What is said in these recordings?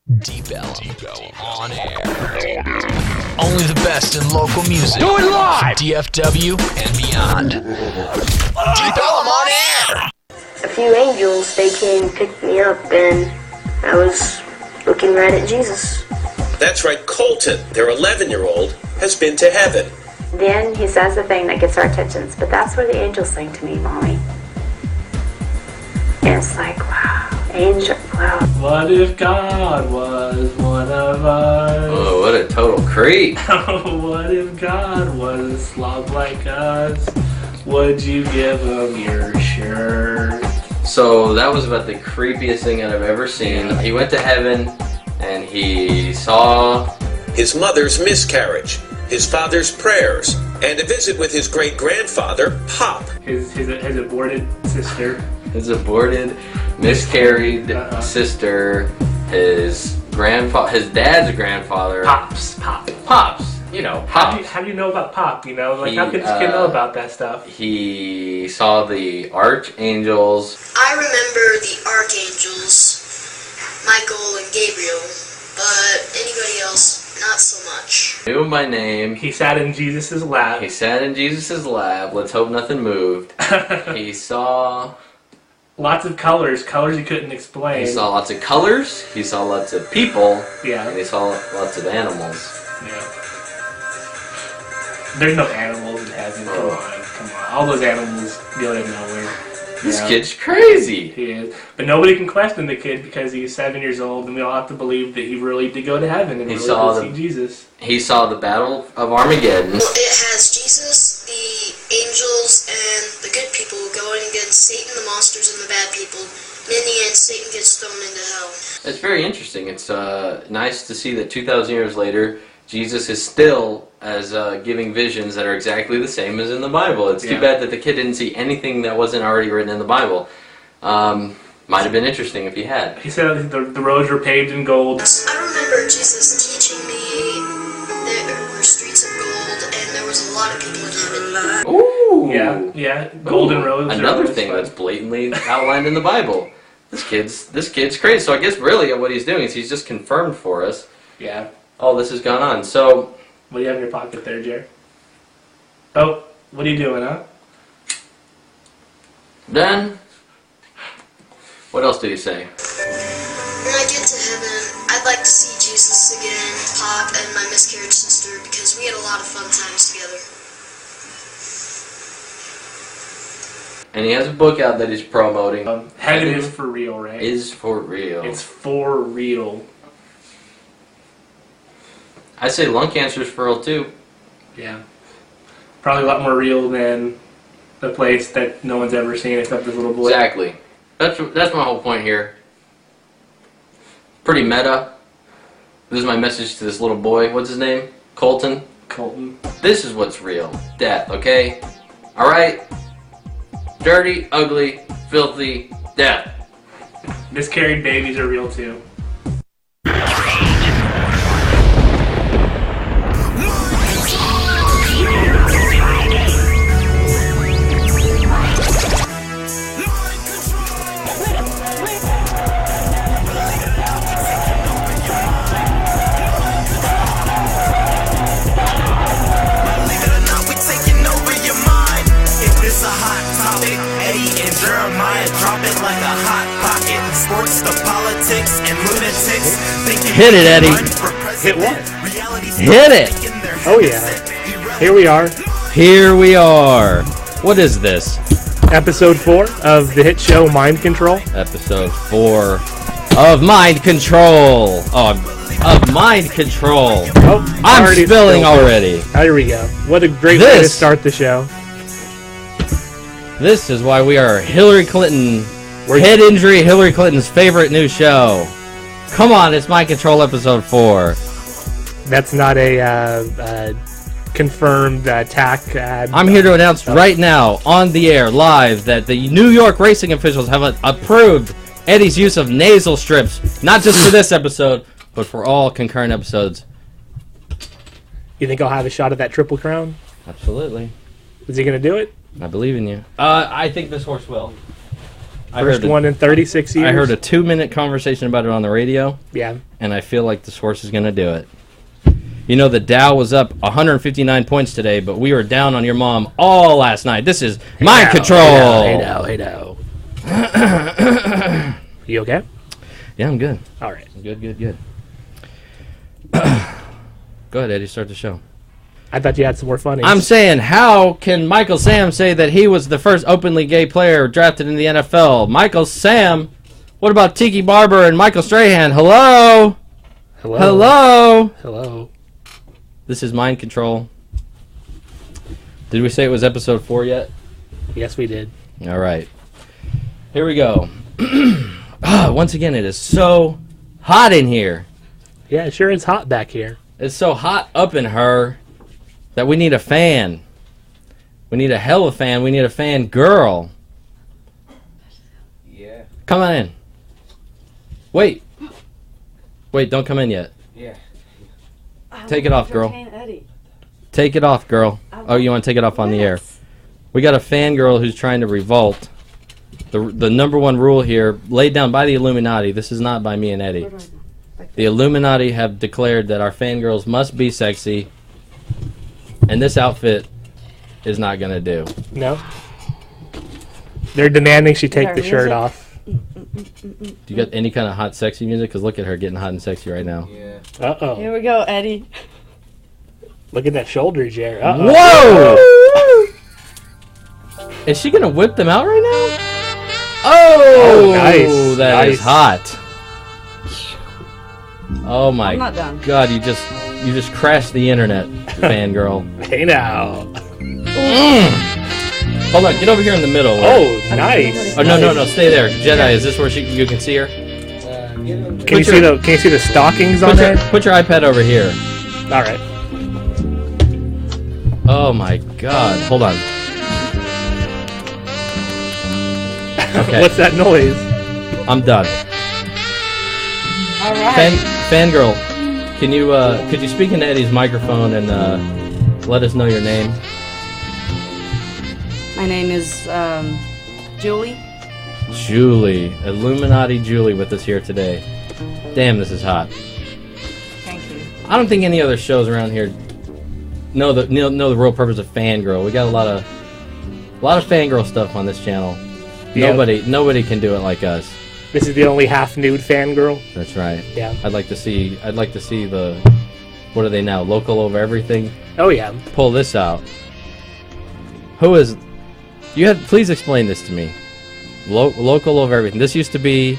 Deep Ellum On Air. Only the best in local music. Do it live! DFW and beyond. Deep Ellum On Air! A few angels, they came and picked me up, and I was looking right at Jesus. That's right, Colton, their 11-year-old, has been to heaven. Then he says the thing that gets our attentions, but that's where the angels sing to me, Mommy. And it's like, wow, angel, wow. What if God was one of us? Oh, what a total creep. What if God was a slob like us? Would you give him your shirt? So that was about the creepiest thing that I've ever seen. He went to heaven and he saw His mother's miscarriage, his father's prayers, and a visit with his great-grandfather, Pop. His aborted sister. his aborted, miscarried sister, his dad's grandfather. Pops. You know, How Pops. do you know about Pop? You know, like, how could this kid know about that stuff? He saw the archangels. I remember the archangels, Michael and Gabriel, but anybody else, not so much. Knew him by name. He sat in Jesus' lap. He sat in Jesus' lap. Let's hope nothing moved. He saw Lots of colors he couldn't explain. He saw lots of colors. He saw lots of people. Yeah. And he saw lots of animals. Yeah. There's no animals in heaven. Come on. All those animals go to nowhere. This kid's crazy. He is. But nobody can question the kid because he's 7 years old, and we all have to believe that he really did go to heaven and He really saw did see Jesus. He saw the Battle of Armageddon. Well, it has Jesus, the angels, and the good people going against Satan, the monsters, and the bad people. And in the end, Satan gets thrown into hell. It's very interesting. It's nice to see that 2,000 years later, Jesus is still giving visions that are exactly the same as in the Bible. It's too bad that the kid didn't see anything that wasn't already written in the Bible. Might have been interesting if he had. He said the roads were paved in gold. I remember Jesus teaching me that there were streets of gold, and there was a lot of people in heaven. Ooh! Yeah. Golden roads. Another thing that's blatantly outlined in the Bible. This kid's crazy. So I guess really what he's doing is he's just confirmed for us. Yeah. Oh, this has gone on. So, What do you have in your pocket there, Jer? Oh, what are you doing, huh? then, what else did he say? When I get to heaven, I'd like to see Jesus again, Pop, and my miscarriage sister, because we had a lot of fun times together. And he has a book out that he's promoting. Heaven is for real, right? Is for real. It's for real. I say lung cancer is for real too. Yeah. Probably a lot more real than the place that no one's ever seen except this little boy. Exactly. That's my whole point here. Pretty meta. This is my message to this little boy. What's his name? Colton. This is what's real. Death, okay? Alright? Dirty, ugly, filthy, death. Miscarried babies are real too. Hit it, Eddie. Hit what? Hit it. Oh yeah. Here we are. Here we are. What is this? Episode 4 of the hit show Mind Control. Episode 4 of Mind Control. Of Mind Control. Oh, I'm already spilling spilled. already. Here we go. What a great way to start the show. This is why we are Hillary Clinton. Head injury, Hillary Clinton's favorite new show. Come on, it's Mind Control episode 4. That's not a confirmed attack ad. I'm here to announce right now, on the air, live, that the New York racing officials have approved Eddie's use of nasal strips, not just for this episode, but for all concurrent episodes. You think I'll have a shot at that Triple Crown? Absolutely. Is he going to do it? I believe in you. I think this horse will. First one in 36 years. I heard a 2-minute conversation about it on the radio. Yeah. And I feel like this horse is going to do it. You know, the Dow was up 159 points today, but we were down on your mom all last night. This is mind control. Hey now. You okay? Yeah, I'm good. All right. Good. Go ahead, Eddie. Start the show. I thought you had some more funny. I'm saying, how can Michael Sam say that he was the first openly gay player drafted in the NFL? Michael Sam? What about Tiki Barber and Michael Strahan? Hello? This is mind control. Did we say it was episode 4 yet? Yes, we did. All right. Here we go. Once again, it is so hot in here. Yeah, it sure is hot back here. It's so hot up in her that we need a fan. We need a hell of a fan. We need a fan girl. Yeah. Come on in. Wait, don't come in yet. Yeah. Take it off, girl. Take it off, girl. Oh, you want to take it off on the air? We got a fangirl who's trying to revolt. The number one rule here, laid down by the Illuminati. This is not by me and Eddie. The Illuminati have declared that our fangirls must be sexy, and this outfit is not going to do. No. They're demanding she take the shirt off. Do you got any kind of hot, sexy music? Because look at her getting hot and sexy right now. Yeah. Uh-oh. Here we go, Eddie. Look at that shoulder, Jer. Whoa! Is she going to whip them out right now? Oh, nice. That is hot. Oh my I'm not done. God! You just crashed the internet, fangirl. Hey now. Hold on, get over here in the middle. Oh, nice. Oh no! Stay there, Jedi. Is this where you can see her? Can you see the stockings on there? Put your iPad over here. All right. Oh my God! Hold on. Okay. What's that noise? I'm done. All right. Fangirl, could you speak into Eddie's microphone and let us know your name? My name is Julie. Julie, Illuminati Julie, with us here today. Damn, this is hot. Thank you. I don't think any other shows around here know the real purpose of fangirl. We got a lot of fangirl stuff on this channel. Yeah. Nobody can do it like us. This is the only half nude fangirl. That's right. Yeah. I'd like to see the, what are they now? Local over everything. Oh yeah. Pull this out. Who is? Please explain this to me. Local over everything. This used to be.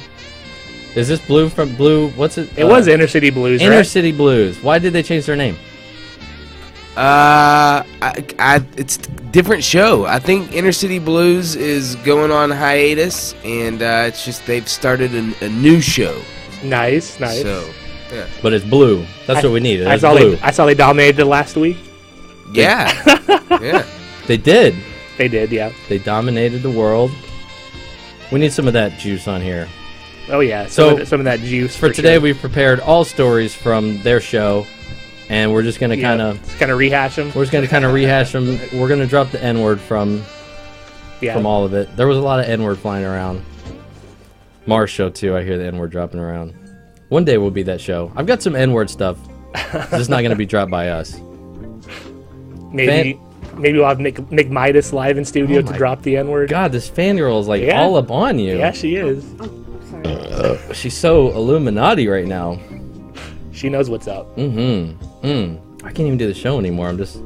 Is this Blue from Blue? What's it? It was Inner City Blues. Inner right? City Blues. Why did they change their name? It's a different show. I think Inner City Blues is going on hiatus, and it's just they've started a new show. Nice. So, yeah. But it's Blue. That's what we need. I saw they dominated last week. Yeah. Yeah. They did. They did, yeah. They dominated the world. We need some of that juice on here. Oh yeah. So some of that juice for today. sure. We've prepared all stories from their show. And we're just going to kind of rehash them. We're just going to kind of rehash them. We're going to drop the N-word from all of it. There was a lot of N-word flying around. Mars show, too. I hear the N-word dropping around. One day we'll be that show. I've got some N-word stuff. It's just not going to be dropped by us. Maybe we'll have Nick Midas live in studio to drop the N-word. God, this fangirl is like all up on you. Yeah, she is. She's so Illuminati right now. She knows what's up. I can't even do the show anymore. I'm just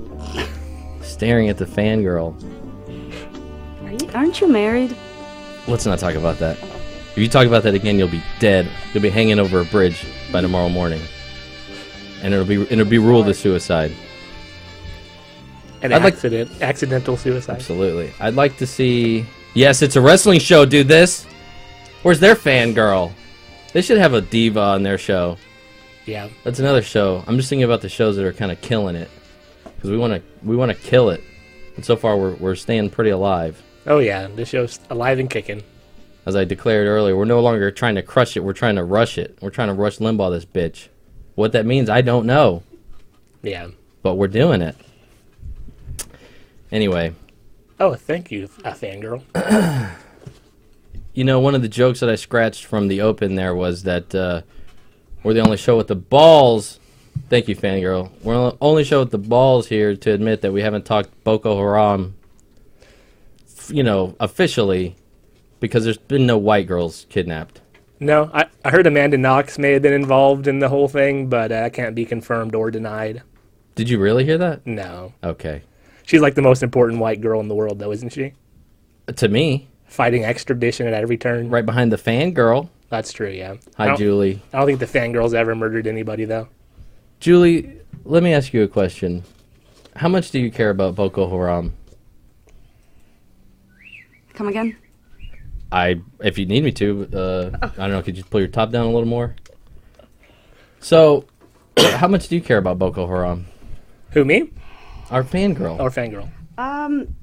staring at the fangirl. Aren't you married? Let's not talk about that. If you talk about that again, you'll be dead. You'll be hanging over a bridge by tomorrow morning, and it'll be ruled as suicide. Accidental suicide. Absolutely. I'd like to see. Yes, it's a wrestling show. Do this. Where's their fangirl? They should have a diva on their show. Yeah. That's another show. I'm just thinking about the shows that are kind of killing it, because we want to kill it. And so far, we're staying pretty alive. Oh yeah, this show's alive and kicking. As I declared earlier, we're no longer trying to crush it. We're trying to rush it. We're trying to rush Limbaugh, this bitch. What that means, I don't know. Yeah. But we're doing it. Anyway. Oh, thank you, fangirl. you know, one of the jokes that I scratched from the open there was that we're the only show with the balls. Thank you, Fangirl. We're the only show with the balls here to admit that we haven't talked Boko Haram, you know, officially, because there's been no white girls kidnapped. No, I heard Amanda Knox may have been involved in the whole thing, but that can't be confirmed or denied. Did you really hear that? No. Okay. She's like the most important white girl in the world, though, isn't she? To me. Fighting extradition at every turn. Right behind the Fangirl. That's true, yeah. Hi, Julie. I don't think the Fangirl's ever murdered anybody, though. Julie, let me ask you a question. How much do you care about Boko Haram? Come again? If you need me to, I don't know, could you pull your top down a little more? So, how much do you care about Boko Haram? Who, me? Our Fangirl. Our Fangirl.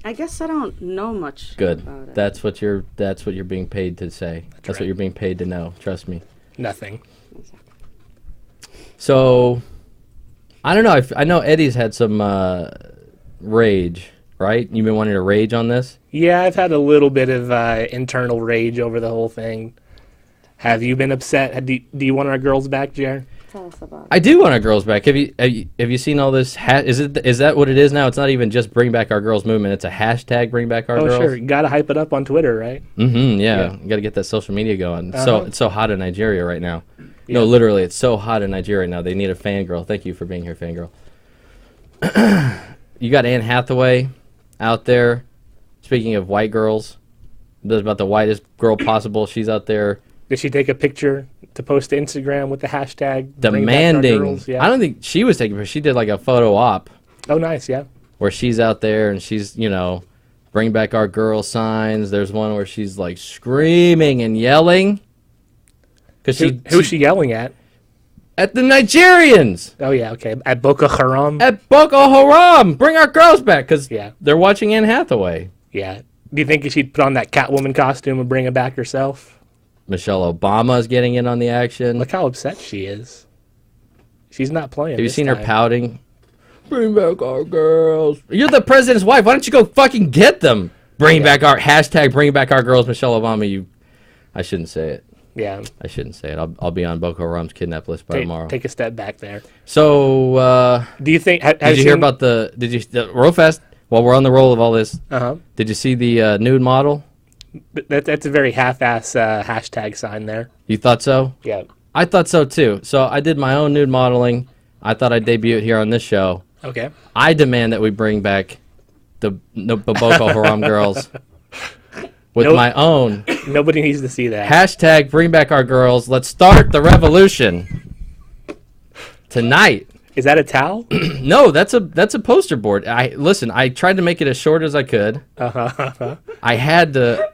I guess I don't know much. Good. About it. That's what you're being paid to say. That's right. what you're being paid to know. Trust me. Nothing. So, I don't know. I know Eddie's had some rage, right? You've been wanting to rage on this? Yeah, I've had a little bit of internal rage over the whole thing. Have you been upset? Do you want our girls back, Jer? Tell us about it. I do want our girls back. Have you seen all this? Is that what it is now? It's not even just Bring Back Our Girls movement. It's a hashtag Bring Back Our Girls. Oh, sure. You gotta hype it up on Twitter, right? Mm-hmm. Yeah. You gotta get that social media going. So it's so hot in Nigeria right now. Yeah. No, literally, it's so hot in Nigeria now. They need a Fangirl. Thank you for being here, Fangirl. You got Anne Hathaway out there. Speaking of white girls, that's about the whitest girl possible. She's out there. Did she take a picture to post to Instagram with the hashtag demanding? Yeah. I don't think she was taking. She did like a photo op. Oh, nice, yeah. Where she's out there and she's, you know, bring back our girl signs. There's one where she's like screaming and yelling. Who's she yelling at? At the Nigerians. Oh yeah, okay. At Boko Haram. At Boko Haram, bring our girls back because they're watching Anne Hathaway. Yeah. Do you think she'd put on that Catwoman costume and bring it back herself? Michelle Obama's getting in on the action. Look how upset she is. She's not playing. Have you seen her pouting? Bring back our girls. You're the president's wife. Why don't you go fucking get them? Bring back our hashtag. Bring back our girls, Michelle Obama. I shouldn't say it. Yeah. I shouldn't say it. I'll be on Boko Haram's kidnap list by tomorrow. Take a step back there. So, do you think? Did you hear about the? Real fast? While we're on the roll of all this, did you see the nude model? That's a very half-ass hashtag sign there. You thought so? Yeah. I thought so too. So I did my own nude modeling. I thought I'd debut it here on this show. Okay. I demand that we bring back the Boko Haram girls with my own. Nobody needs to see that. Hashtag bring back our girls. Let's start the revolution tonight. Is that a towel? No, that's a poster board. I tried to make it as short as I could. I had to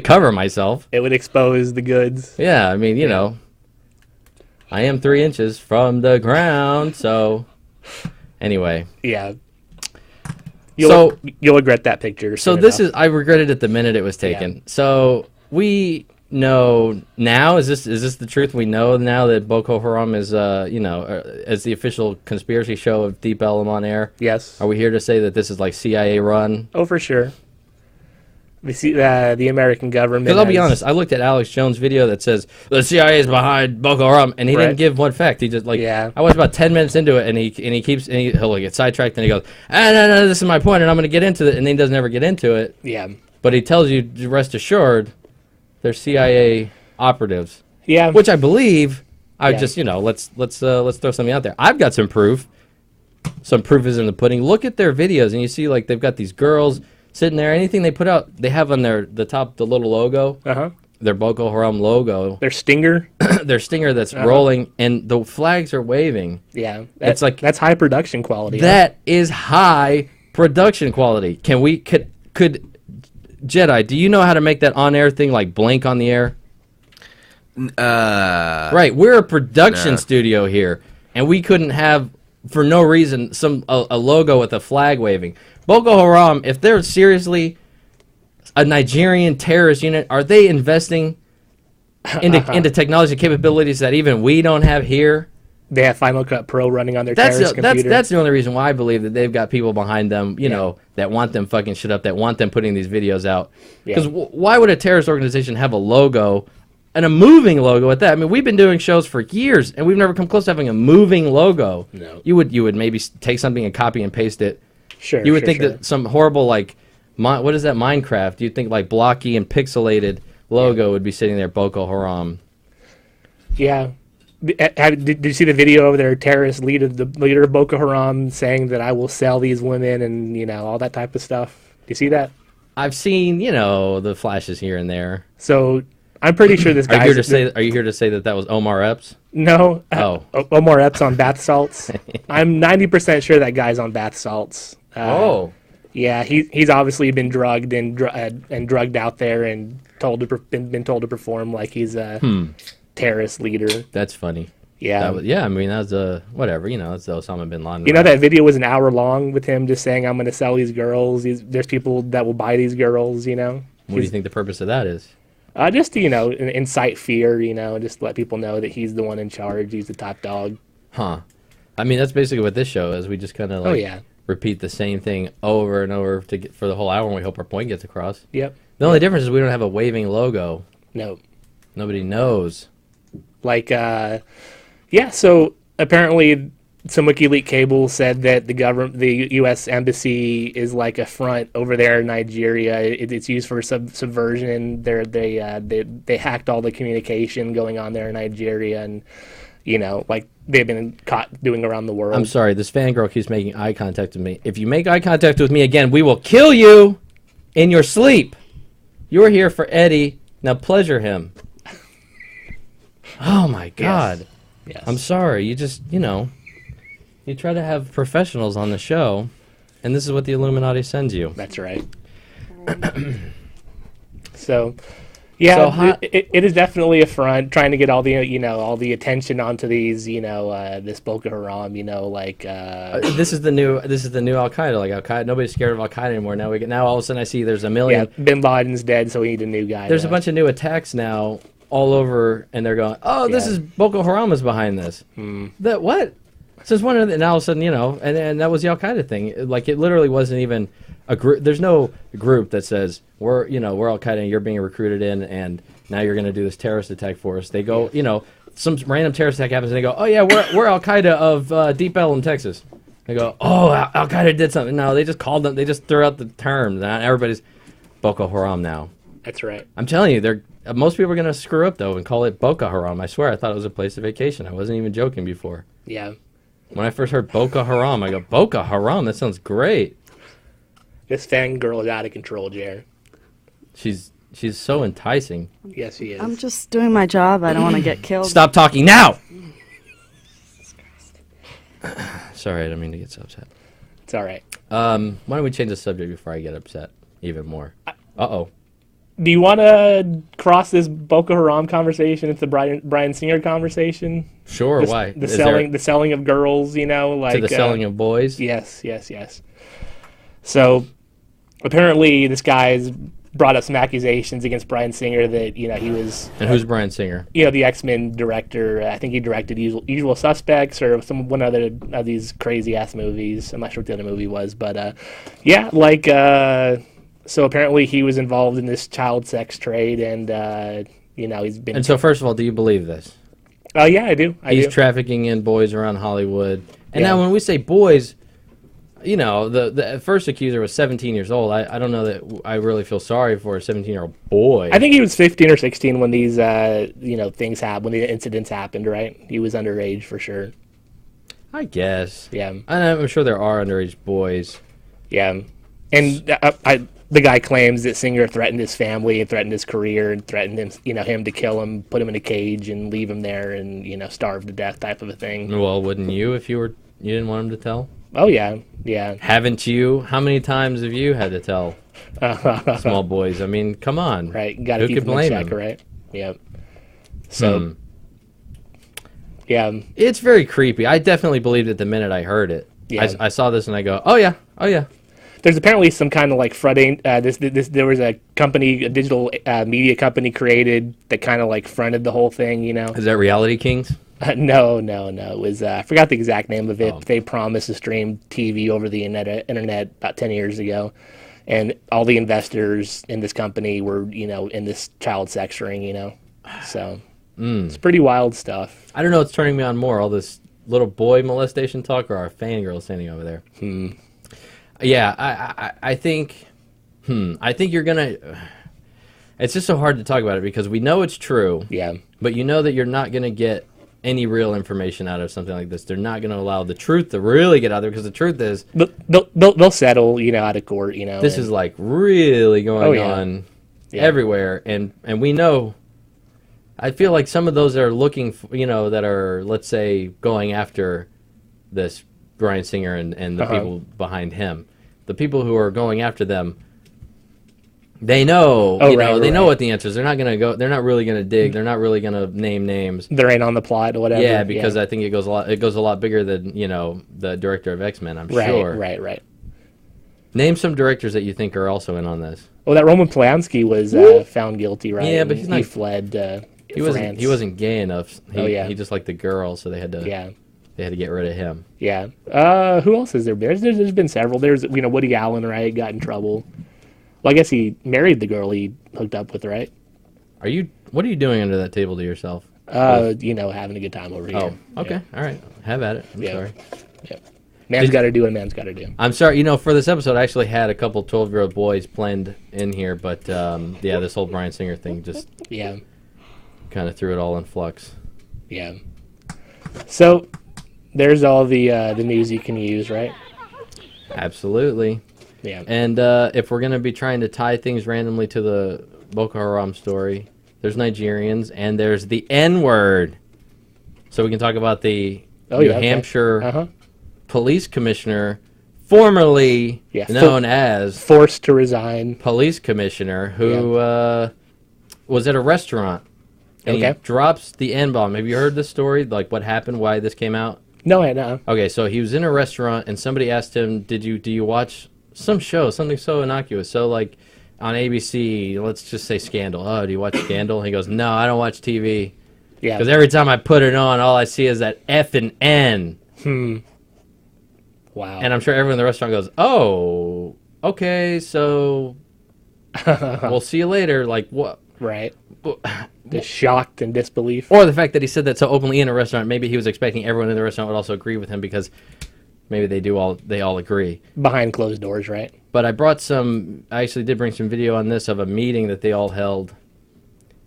cover myself. It would expose the goods. Yeah, I mean, you know, I am 3 inches from the ground. So, anyway. Yeah. You'll regret that picture. So I regretted it the minute it was taken. Yeah. So we know now. Is this the truth? We know now that Boko Haram is, as the official conspiracy show of Deep Ellum On Air. Yes. Are we here to say that this is like CIA run? Oh, for sure. We see the American government. Because I'll be honest, I looked at Alex Jones' video that says the CIA is behind Boko Haram, and he didn't give one fact. He just I watched about 10 minutes into it, and he'll get sidetracked, and he goes, no, this is my point, and I'm going to get into it, and then he doesn't ever get into it. Yeah. But he tells you, rest assured, they're CIA operatives. Yeah. Which I believe. Just let's throw something out there. I've got some proof. Some proof is in the pudding. Look at their videos, and you see they've got these girls sitting there. Anything they put out, they have on the top the little logo. Their Boko Haram logo. Their stinger. Their stinger that's rolling, and the flags are waving. Yeah, that's high production quality. That is high production quality. Could Jedi? Do you know how to make that on air thing blink on the air? Right, we're a production studio here, and we couldn't have, for no reason, a logo with a flag waving. Boko Haram, if they're seriously a Nigerian terrorist unit, are they investing into technology capabilities that even we don't have here? They have Final Cut Pro running on their terrorist computer. That's the only reason why I believe that they've got people behind them, you know, that want them fucking shit up, that want them putting these videos out. Because why would a terrorist organization have a logo, and a moving logo at that? I mean, we've been doing shows for years, and we've never come close to having a moving logo. No. You would maybe take something and copy and paste it. Sure. You would think that some horrible, like, what is that, Minecraft? You'd think, like, blocky and pixelated logo would be sitting there, Boko Haram. Yeah. Did you see the video of their terrorist leader, the leader of Boko Haram, saying that I will sell these women and, you know, all that type of stuff? Do you see that? I've seen, you know, the flashes here and there. So I'm pretty sure this guy. Are you here to say that was Omar Epps? No. Oh. Omar Epps on bath salts. I'm 90% sure that guy's on bath salts. Yeah, he's obviously been drugged and drugged out there and been told to perform like he's a terrorist leader. That's funny. Yeah. I mean, that's whatever, you know, that's the Osama bin Laden. You know, that video was an hour long with him just saying, I'm going to sell these girls. There's people that will buy these girls, you know. What do you think the purpose of that is? Just to, you know, incite fear, you know, just let people know that he's the one in charge. He's the top dog. Huh. I mean, that's basically what this show is. We just kind of repeat the same thing over and over for the whole hour, and we hope our point gets across. Yep. The only difference is we don't have a waving logo. No. Nobody knows. Like, so apparently some WikiLeaks cable said that the U.S. embassy is like a front over there in Nigeria. It's used for subversion. They hacked all the communication going on there in Nigeria, and, you know, like, they've been caught doing around the world. I'm sorry, this fangirl keeps making eye contact with me. If you make eye contact with me again, we will kill you in your sleep. You're here for Eddie. Now pleasure him. Oh my God. Yes. I'm sorry. You just, you know, you try to have professionals on the show, and this is what the Illuminati sends you. That's right. So, yeah, it is definitely a front, trying to get all the, you know, all the attention onto these, you know, this Boko Haram, you know, like. This is the new Al Qaeda. Like Al Qaeda, nobody's scared of Al Qaeda anymore. Now all of a sudden I see there's a million. Yeah, Bin Laden's dead, so we need a new guy. There's a bunch of new attacks now all over, and they're going, oh, this is Boko Haram is behind this. That what? Since when? And all of a sudden, you know, and that was the Al Qaeda thing. Like, it literally wasn't even a group. There's no group that says we're Al Qaeda and you're being recruited in, and now you're going to do this terrorist attack for us. They go, you know, some random terrorist attack happens, and they go, oh yeah, we're Al Qaeda of Deep Ellum, Texas. They go, oh, Al Qaeda did something. No, they just called them. They just threw out the term. Now everybody's Boko Haram now. That's right. I'm telling you, most people are going to screw up, though, and call it Boko Haram. I swear, I thought it was a place of vacation. I wasn't even joking before. Yeah. When I first heard Boko Haram, I go, Boko Haram? That sounds great. This fangirl is out of control, Jer. She's so enticing. Yes, she is. I'm just doing my job. I don't want to get killed. Stop talking now! Sorry, I didn't mean to get so upset. It's all right. Why don't we change the subject before I get upset even more? Uh-oh. Do you want to cross this Boko Haram conversation into the Bryan Singer conversation? Sure, why? The selling of girls, you know, like to the selling of boys? Yes. So apparently this guy's brought up some accusations against Bryan Singer that, you know, he was... And who's Bryan Singer? You know, the X-Men director. I think he directed Usual Suspects or one other of these crazy-ass movies. I'm not sure what the other movie was, but yeah, like... So apparently he was involved in this child sex trade, and you know, he's been. And so, first of all, do you believe this? Yeah, I do. He's trafficking in boys around Hollywood, and now when we say boys, you know, the first accuser was 17 years old. I don't know that I really feel sorry for a 17-year-old boy. I think he was 15 or 16 when these you know, things happened, when the incidents happened. Right? He was underage for sure. I guess. Yeah. And I'm sure there are underage boys. Yeah, and the guy claims that Singer threatened his family and threatened his career and threatened him, you know, him to kill him, put him in a cage and leave him there and, you know, starve to death type of a thing. Well, wouldn't you if you didn't want him to tell? Oh, yeah. Haven't you? How many times have you had to tell small boys? I mean, come on. Right. Got to keep them in check, right? Yeah. So, yeah. It's very creepy. I definitely believed it the minute I heard it. Yeah. I saw this and I go, oh, yeah. There's apparently some kind of like fronting. There was a company, a digital media company created that kind of like fronted the whole thing. You know, is that Reality Kings? No. It was I forgot the exact name of it. They promised to stream TV over the internet about 10 years ago, and all the investors in this company were, in this child sex ring, So it's pretty wild stuff. I don't know what's turning me on more, all this little boy molestation talk or our fangirl standing over there. Yeah, I think you're gonna. It's just so hard to talk about it because we know it's true. Yeah. But you know that you're not gonna get any real information out of something like this. They're not gonna allow the truth to really get out there because the truth is they'll settle, out of court. This is like really going on everywhere, and we know. I feel like some of those that are looking, that are, let's say, going after this Bryan Singer and the people behind him, the people who are going after them, they know, they know what the answer is. They're not gonna go. They're not really gonna dig. They're not really gonna name names. They're in on the plot or whatever. Yeah, because I think it goes a lot bigger than the director of X-Men. I'm sure. Right. Name some directors that you think are also in on this. Well, that Roman Polanski was found guilty, right? Yeah, but he fled. He wasn't gay enough. He just liked the girl, so they had to. Yeah. They had to get rid of him. Yeah. Who else has there been? There's been several. There's Woody Allen, right? Got in trouble. Well, I guess he married the girl he hooked up with, right? What are you doing under that table to yourself? Having a good time over here. Oh, okay. Yeah. All right. Have at it. I'm sorry. Yeah. Man's got to do what a man's got to do. I'm sorry. For this episode, I actually had a couple 12-year-old boys planned in here, but this whole Bryan Singer thing just kind of threw it all in flux. Yeah. So there's all the news you can use, right? Absolutely. Yeah. And if we're going to be trying to tie things randomly to the Boko Haram story, there's Nigerians and there's the N-word. So we can talk about the New Hampshire police commissioner, formerly known as... Forced to resign. Police commissioner, who was at a restaurant. And he drops the N-bomb. Have you heard this story? Like what happened, why this came out? No, I know. Okay, so he was in a restaurant and somebody asked him, do you watch some show, something so innocuous? So like on ABC, let's just say Scandal. Oh, do you watch Scandal? And he goes, no, I don't watch TV. Yeah. Because every time I put it on, all I see is that F and N. Wow. And I'm sure everyone in the restaurant goes, oh, okay, so we'll see you later. Like what? Right. Just shocked and disbelief. Or the fact that he said that so openly in a restaurant, maybe he was expecting everyone in the restaurant would also agree with him because maybe they all agree. Behind closed doors, right? But I actually did bring some video on this of a meeting that they all held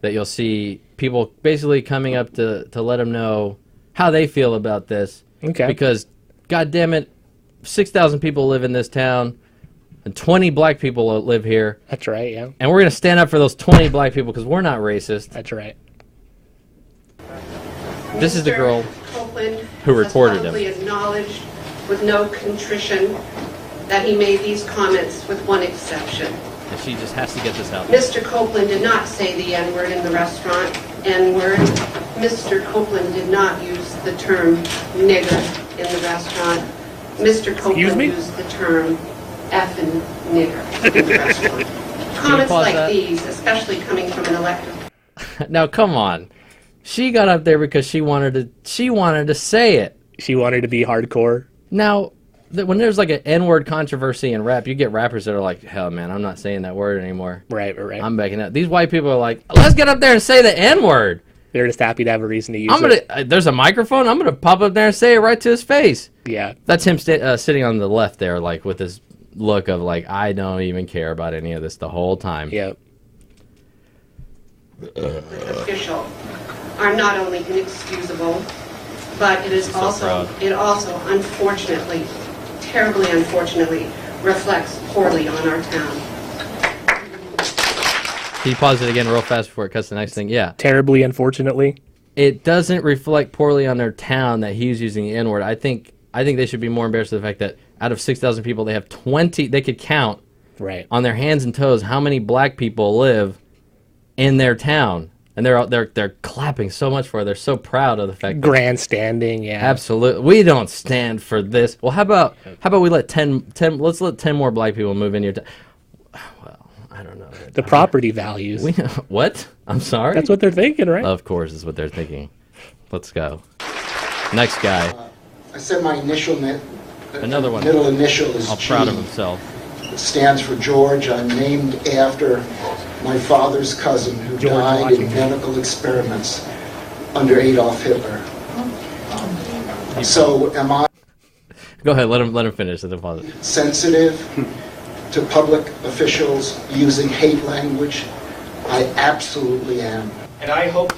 that you'll see people basically coming up to let them know how they feel about this. Okay. Because, God damn it, 6,000 people live in this town. And 20 black people live here. That's right, yeah. And we're going to stand up for those 20 black people because we're not racist. That's right. This is the girl who reported him. He acknowledged with no contrition that he made these comments with one exception. And she just has to get this out. Mr. Copeland did not say the N-word in the restaurant. N-word. Mr. Copeland did not use the term nigger in the restaurant. Mr. Copeland used the term effing nigger in the restaurant. Comments like these, especially coming from an elected... Now, come on. She got up there because she wanted to say it. She wanted to be hardcore. Now, when there's like an N-word controversy in rap, you get rappers that are like, hell, man, I'm not saying that word anymore. Right. I'm backing out. These white people are like, let's get up there and say the N-word. They're just happy to have a reason to use it. There's a microphone. I'm going to pop up there and say it right to his face. Yeah. That's him sitting on the left there, like with this look of like, I don't even care about any of this the whole time. Yep. Official are not only inexcusable, but it also unfortunately, terribly unfortunately, reflects poorly on our town. Can you pause it again real fast before it cuts to the next thing? Yeah. Terribly unfortunately. It doesn't reflect poorly on their town that he's using the N-word. I think they should be more embarrassed of the fact that out of 6,000 people, they have 20. They could count on their hands and toes how many black people live in their town, and they're clapping so much for it. They're so proud of the fact. Grandstanding, yeah. Absolutely, we don't stand for this. Well, how about we let 10 let's let 10 more black people move in your town. Well, I don't know. The property values. What? I'm sorry. That's what they're thinking, right? Of course, is what they're thinking. Let's go. Next guy. I said my initial Another one. middle initial is All G. proud of himself. It stands for George. I'm named after my father's cousin who died in medical experiments under Adolf Hitler. So am I Go ahead, let him finish the deposit. sensitive to public officials using hate language? I absolutely am. And I hope.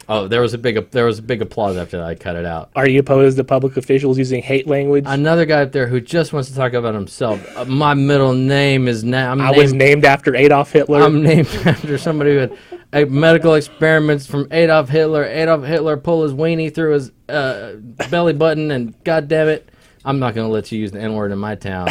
Oh, there was a big applause after that. I cut it out. Are you opposed to public officials using hate language? Another guy up there who just wants to talk about himself. My middle name is now. I was named after Adolf Hitler. I'm named after somebody who had medical experiments from Adolf Hitler. Adolf Hitler pulled his weenie through his belly button, and God damn it, I'm not going to let you use the N-word in my town.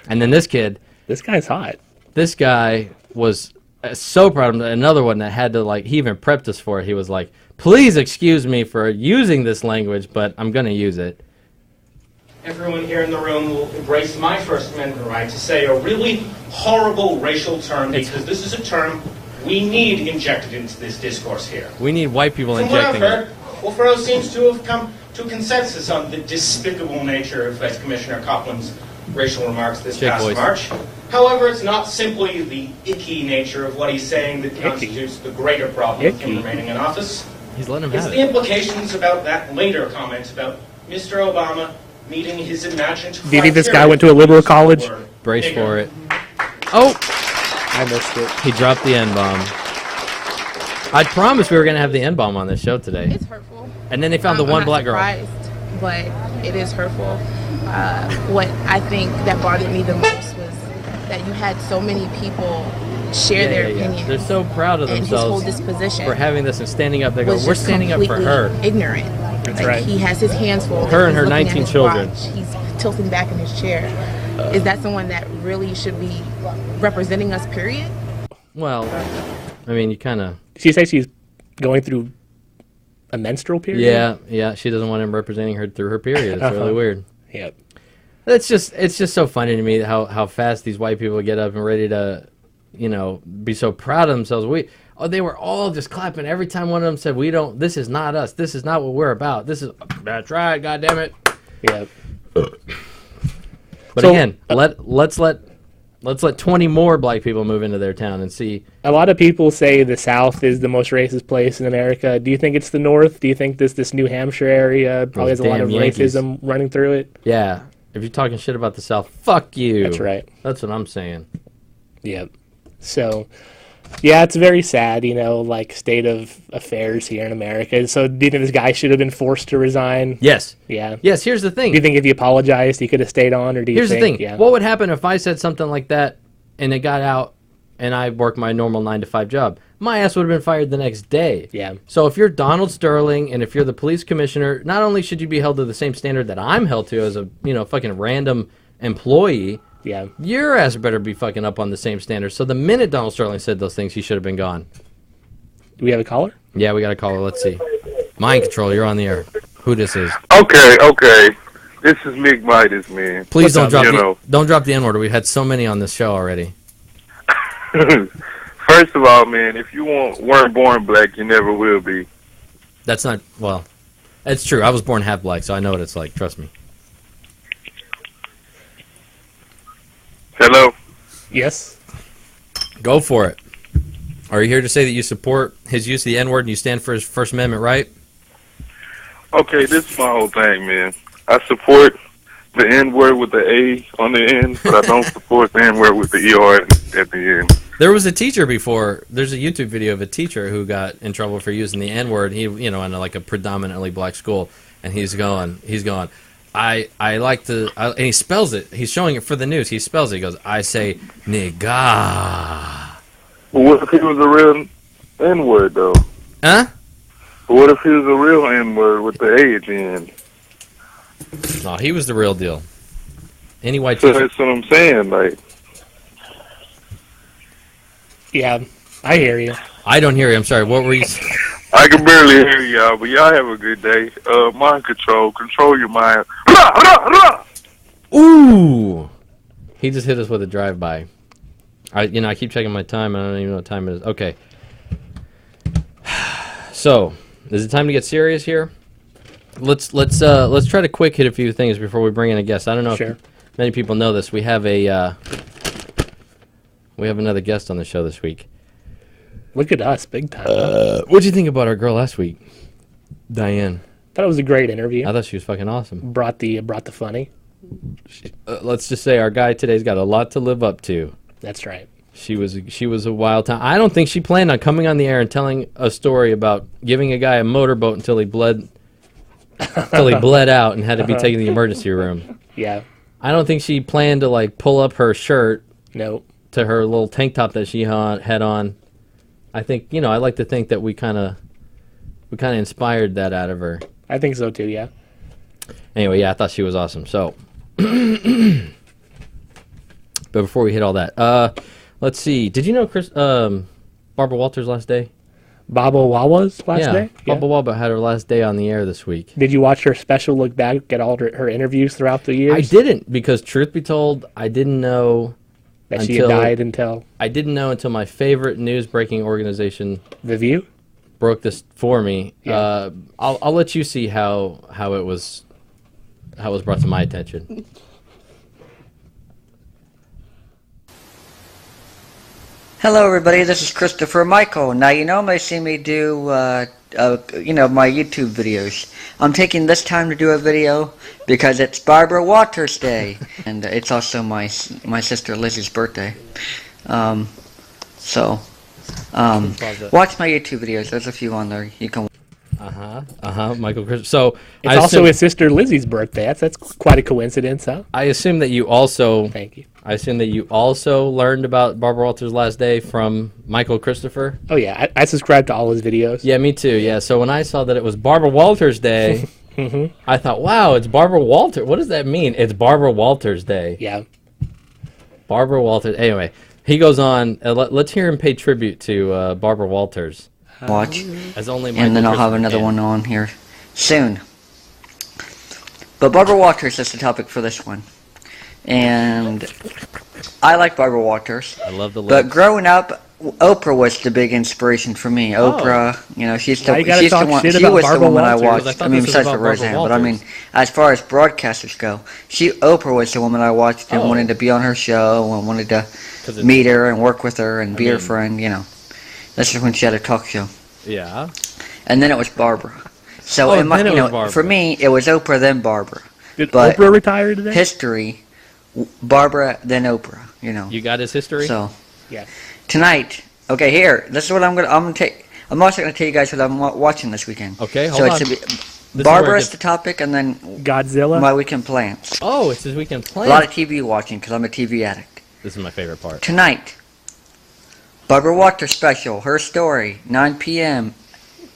And then this kid. This guy's hot. This guy was so proud of him. Another one that had to, like, he even prepped us for it. He was like, please excuse me for using this language, but I'm going to use it. Everyone here in the room will embrace my First Amendment right to say a really horrible racial term, because this is a term we need injected into this discourse here. We need white people From what I've injecting heard, it. Wolfero seems to have come to a consensus on the despicable nature of Commissioner Copland's racial remarks this past voice. March. However, it's not simply the icky nature of what he's saying that constitutes the greater problem of him remaining in office. He's letting him It's have the it. implications about that later comment about Mr. Obama meeting his imagined. Do you think this guy went to a liberal college? Brace for it. Oh! I missed it. He dropped the N-bomb. I promised we were going to have the N-bomb on this show today. It's hurtful. And then they found the one black girl. I'm not surprised, but it is hurtful. What I think that bothered me the most was that you had so many people share their opinions. They're so proud of and themselves his whole disposition for having this and standing up. They go, was we're just standing up for completely her. Ignorant. That's like, right. He has his hands full. Her and He's her looking at 19 his children. watch. He's tilting back in his chair. Is that someone that really should be representing us, period? Well, I mean, you kind of... She says she's going through a menstrual period? Yeah. She doesn't want him representing her through her period. It's really weird. Yep. It's just so funny to me how fast these white people get up and ready to, be so proud of themselves. They were all just clapping every time one of them said, this is not us. This is not what we're about. That's right, God damn it. Yep. But again, let's let 20 more black people move into their town and see. A lot of people say the South is the most racist place in America. Do you think it's the North? Do you think this New Hampshire area probably has a lot of racism running through it? Yeah. If you're talking shit about the South, fuck you. That's right. That's what I'm saying. Yep. So, yeah, it's very sad, state of affairs here in America. So, do you think this guy should have been forced to resign? Yes. Yeah. Yes, here's the thing. Do you think if he apologized, he could have stayed on, or do you Here's think... the thing. Yeah. What would happen if I said something like that and it got out and I worked my normal 9-to-5 job? My ass would have been fired the next day. Yeah. So if you're Donald Sterling and if you're the police commissioner, not only should you be held to the same standard that I'm held to as a, fucking random employee, yeah, your ass better be fucking up on the same standard. So the minute Donald Sterling said those things, he should have been gone. Do we have a caller? Yeah, we got a caller. Let's see. Mind Control, you're on the air. Who this is? Okay. This is Mick Midas, man. Please don't drop the N-word. We've had so many on this show already. First of all, man, if you weren't born black, you never will be. That's not, well, it's true. I was born half black, so I know what it's like. Trust me. Hello? Yes? Go for it. Are you here to say that you support his use of the N-word and you stand for his First Amendment right? Okay, this is my whole thing, man. I support the N-word with the A on the end, but I don't support the N-word with the ER at the end. There was a teacher before. There's a YouTube video of a teacher who got in trouble for using the N-word. He, in like a predominantly black school, and he's going. I like to, and he spells it. He's showing it for the news. He spells it. He goes, I say nigga. But what if he was a real N-word, though? Huh? But what if he was a real N-word with the A at the end? No, he was the real deal. Any white So teacher. that's what I'm saying, like. Yeah, I hear you. I don't hear you. I'm sorry. What were you saying? I can barely hear y'all, but y'all have a good day. Mind control. Control your mind. Ooh! He just hit us with a drive-by. I keep checking my time. I don't even know what time it is. Okay. So, is it time to get serious here? Let's try to quick hit a few things before we bring in a guest. I don't know if many people know this. We have another guest on the show this week. Look at us, big time. What'd you think about our girl last week, Diane? Thought it was a great interview. I thought she was fucking awesome. Brought the funny. Let's just say our guy today's got a lot to live up to. That's right. She was a wild time. I don't think she planned on coming on the air and telling a story about giving a guy a motorboat until he bled out and had to be taken to the emergency room. Yeah. I don't think she planned to like pull up her shirt. No. To her little tank top that she had on. I think I like to think that we kind of inspired that out of her. I think so too. Yeah. Anyway, yeah, I thought she was awesome. So, but before we hit all that, let's see. Did you know Barbara Walters' last day? Baba Wawa's last day? Yeah, Baba Wawa had her last day on the air this week. Did you watch her special look back at all her interviews throughout the years? I didn't, because truth be told, I didn't know that she had died until... I didn't know until my favorite news-breaking organization... The View? Broke this for me. Yeah. I'll let you see how it was brought to my attention. Hello, everybody. This is Christopher Michael. Now, you normally see me do, my YouTube videos. I'm taking this time to do a video because it's Barbara Walters Day, and it's also my sister Lizzie's birthday. Watch my YouTube videos. There's a few on there. You can. Michael Christopher. So it's also his sister Lizzie's birthday. That's quite a coincidence, huh? I assume that you also. Thank you. I assume that you also learned about Barbara Walters' last day from Michael Christopher. Oh yeah, I subscribe to all his videos. Yeah, me too. Yeah, so when I saw that it was Barbara Walters' Day, I thought, wow, it's Barbara Walters. What does that mean? It's Barbara Walters' Day. Yeah. Barbara Walters. Anyway, he goes on. Let's hear him pay tribute to Barbara Walters. Watch. As only and then I'll have another one on here soon. But Barbara Walters is the topic for this one. And I like Barbara Walters. I love the But growing up, Oprah was the big inspiration for me. Oprah, she's the one. She was the woman I watched. I mean, besides for Roseanne, but I mean, as far as broadcasters go, Oprah was the woman I watched and wanted to be on her show and wanted to meet her and work with her and be her friend. This is when she had a talk show. Yeah. And then it was Barbara. So for me, it was Oprah then Barbara. Did Oprah retire today? History. Barbara, then Oprah, You got his history? So, yeah. Tonight, okay, here, this is what I'm gonna take. I'm also gonna tell you guys what I'm watching this weekend. Okay, hold on. Barbara's the topic, and then Godzilla. My weekend plans. Oh, it's his weekend plans. A lot of TV watching because I'm a TV addict. This is my favorite part. Tonight, Barbara Walters special, her story, 9 p.m.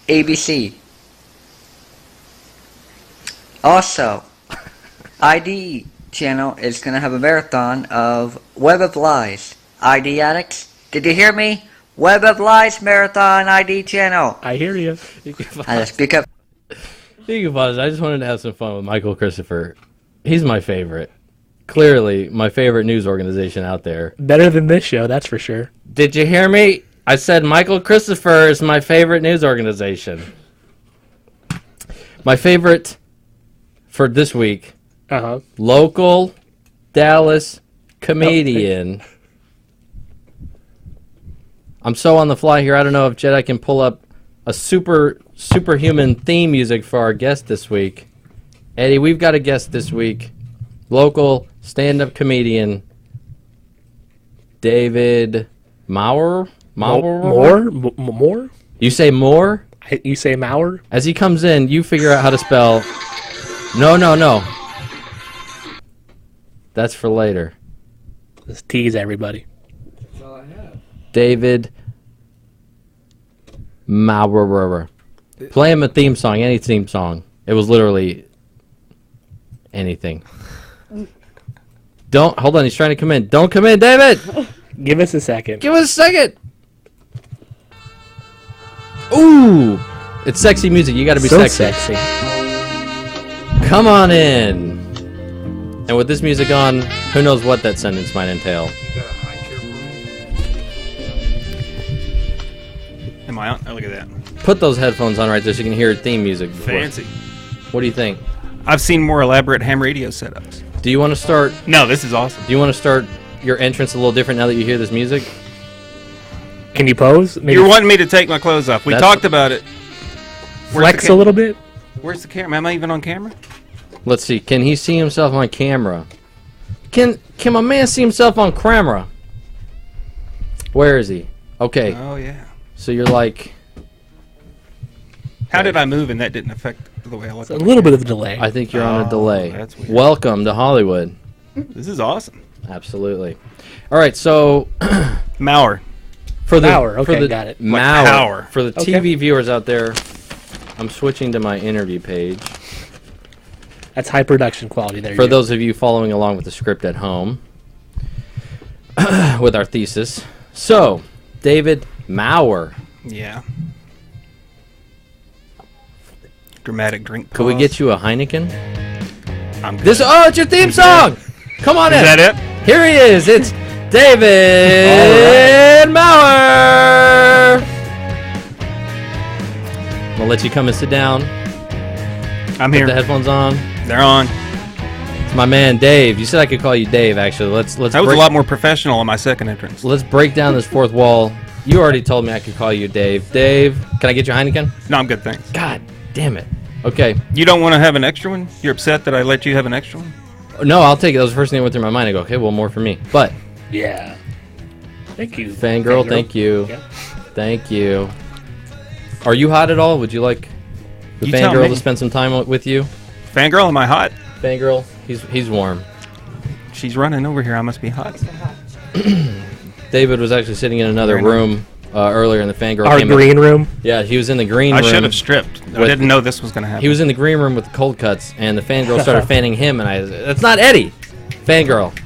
ABC. Also, ID channel is going to have a marathon of Web of Lies. ID addicts, did you hear me? Web of Lies marathon ID channel. I hear you. Speak up. You can pause. I just wanted to have some fun with Michael Christopher. He's my favorite. Clearly, my favorite news organization out there. Better than this show, that's for sure. Did you hear me? I said Michael Christopher is my favorite news organization. My favorite for this week. Local Dallas comedian. I'm so on the fly here. I don't know if Jedi can pull up a superhuman theme music for our guest this week. Eddie, we've got a guest this week. Local stand-up comedian David Mawr. Mawr? You say Mawr? You say Mawr? As he comes in, you figure out how to spell. No. That's for later. Let's tease everybody. That's all I have. David Mawr. Play him a theme song, any theme song. It was literally anything. Hold on, he's trying to come in. Don't come in, David! Give us a second. Give us a second! Ooh! It's sexy music, you gotta be so sexy. Come on in! And with this music on, who knows what that sentence might entail. Am I on? Oh, look at that. Put those headphones on right there so you can hear theme music. Fancy. What do you think? I've seen more elaborate ham radio setups. Do you want to start? No, this is awesome. Do you want to start your entrance a little different now that you hear this music? Can you pose? Maybe You're wanting me to take my clothes off. We talked about it. Flex a little bit? Where's the camera? Am I even on camera? Let's see. Can he see himself on camera? Can my man see himself on camera? Where is he? Okay. Oh, yeah. So you're like... How did I move and that didn't affect the way I look? A little bit of a delay. I think you're on a delay. That's weird. Welcome to Hollywood. This is awesome. Absolutely. All right, so... Mawr. For the, Mawr, okay, for the, got it. Mawr. For the Okay. TV viewers out there, I'm switching to my interview page. That's high production quality there. For those of you following along with the script at home, with our thesis. So, David Mawr. Yeah. Dramatic drink pause. Could we get you a Heineken? I'm good. It's your theme song! Come on in. Is that it? Here he is. It's David Mawr. I'll let you come and sit down. I'm Put here. the headphones on. They're on. It's my man Dave. You said I could call you Dave. Actually, let's. That was a lot more professional on my second entrance. Let's break down this fourth wall. You already told me I could call you Dave. Dave, can I get you a Heineken? No, I'm good, thanks. God damn it. Okay. You don't want to have an extra one? You're upset that I let you have an extra one? No, I'll take it. That was the first thing that went through my mind. I go, okay, well, more for me. But Yeah. Thank you. Fangirl, thank you. Yep. Thank you. Are you hot at all? Would you like the You tell Fangirl me. to spend some time with you? Fangirl, am I hot? Fangirl, he's warm. She's running over here. I must be hot. David was actually sitting in another Very nice. room earlier, and the Fangirl Our came green room? Yeah, he was in the green I room. should have stripped. I didn't know this was going to happen. He was in the green room with the cold cuts, and the Fangirl started fanning him, and that's not Eddie! Fangirl.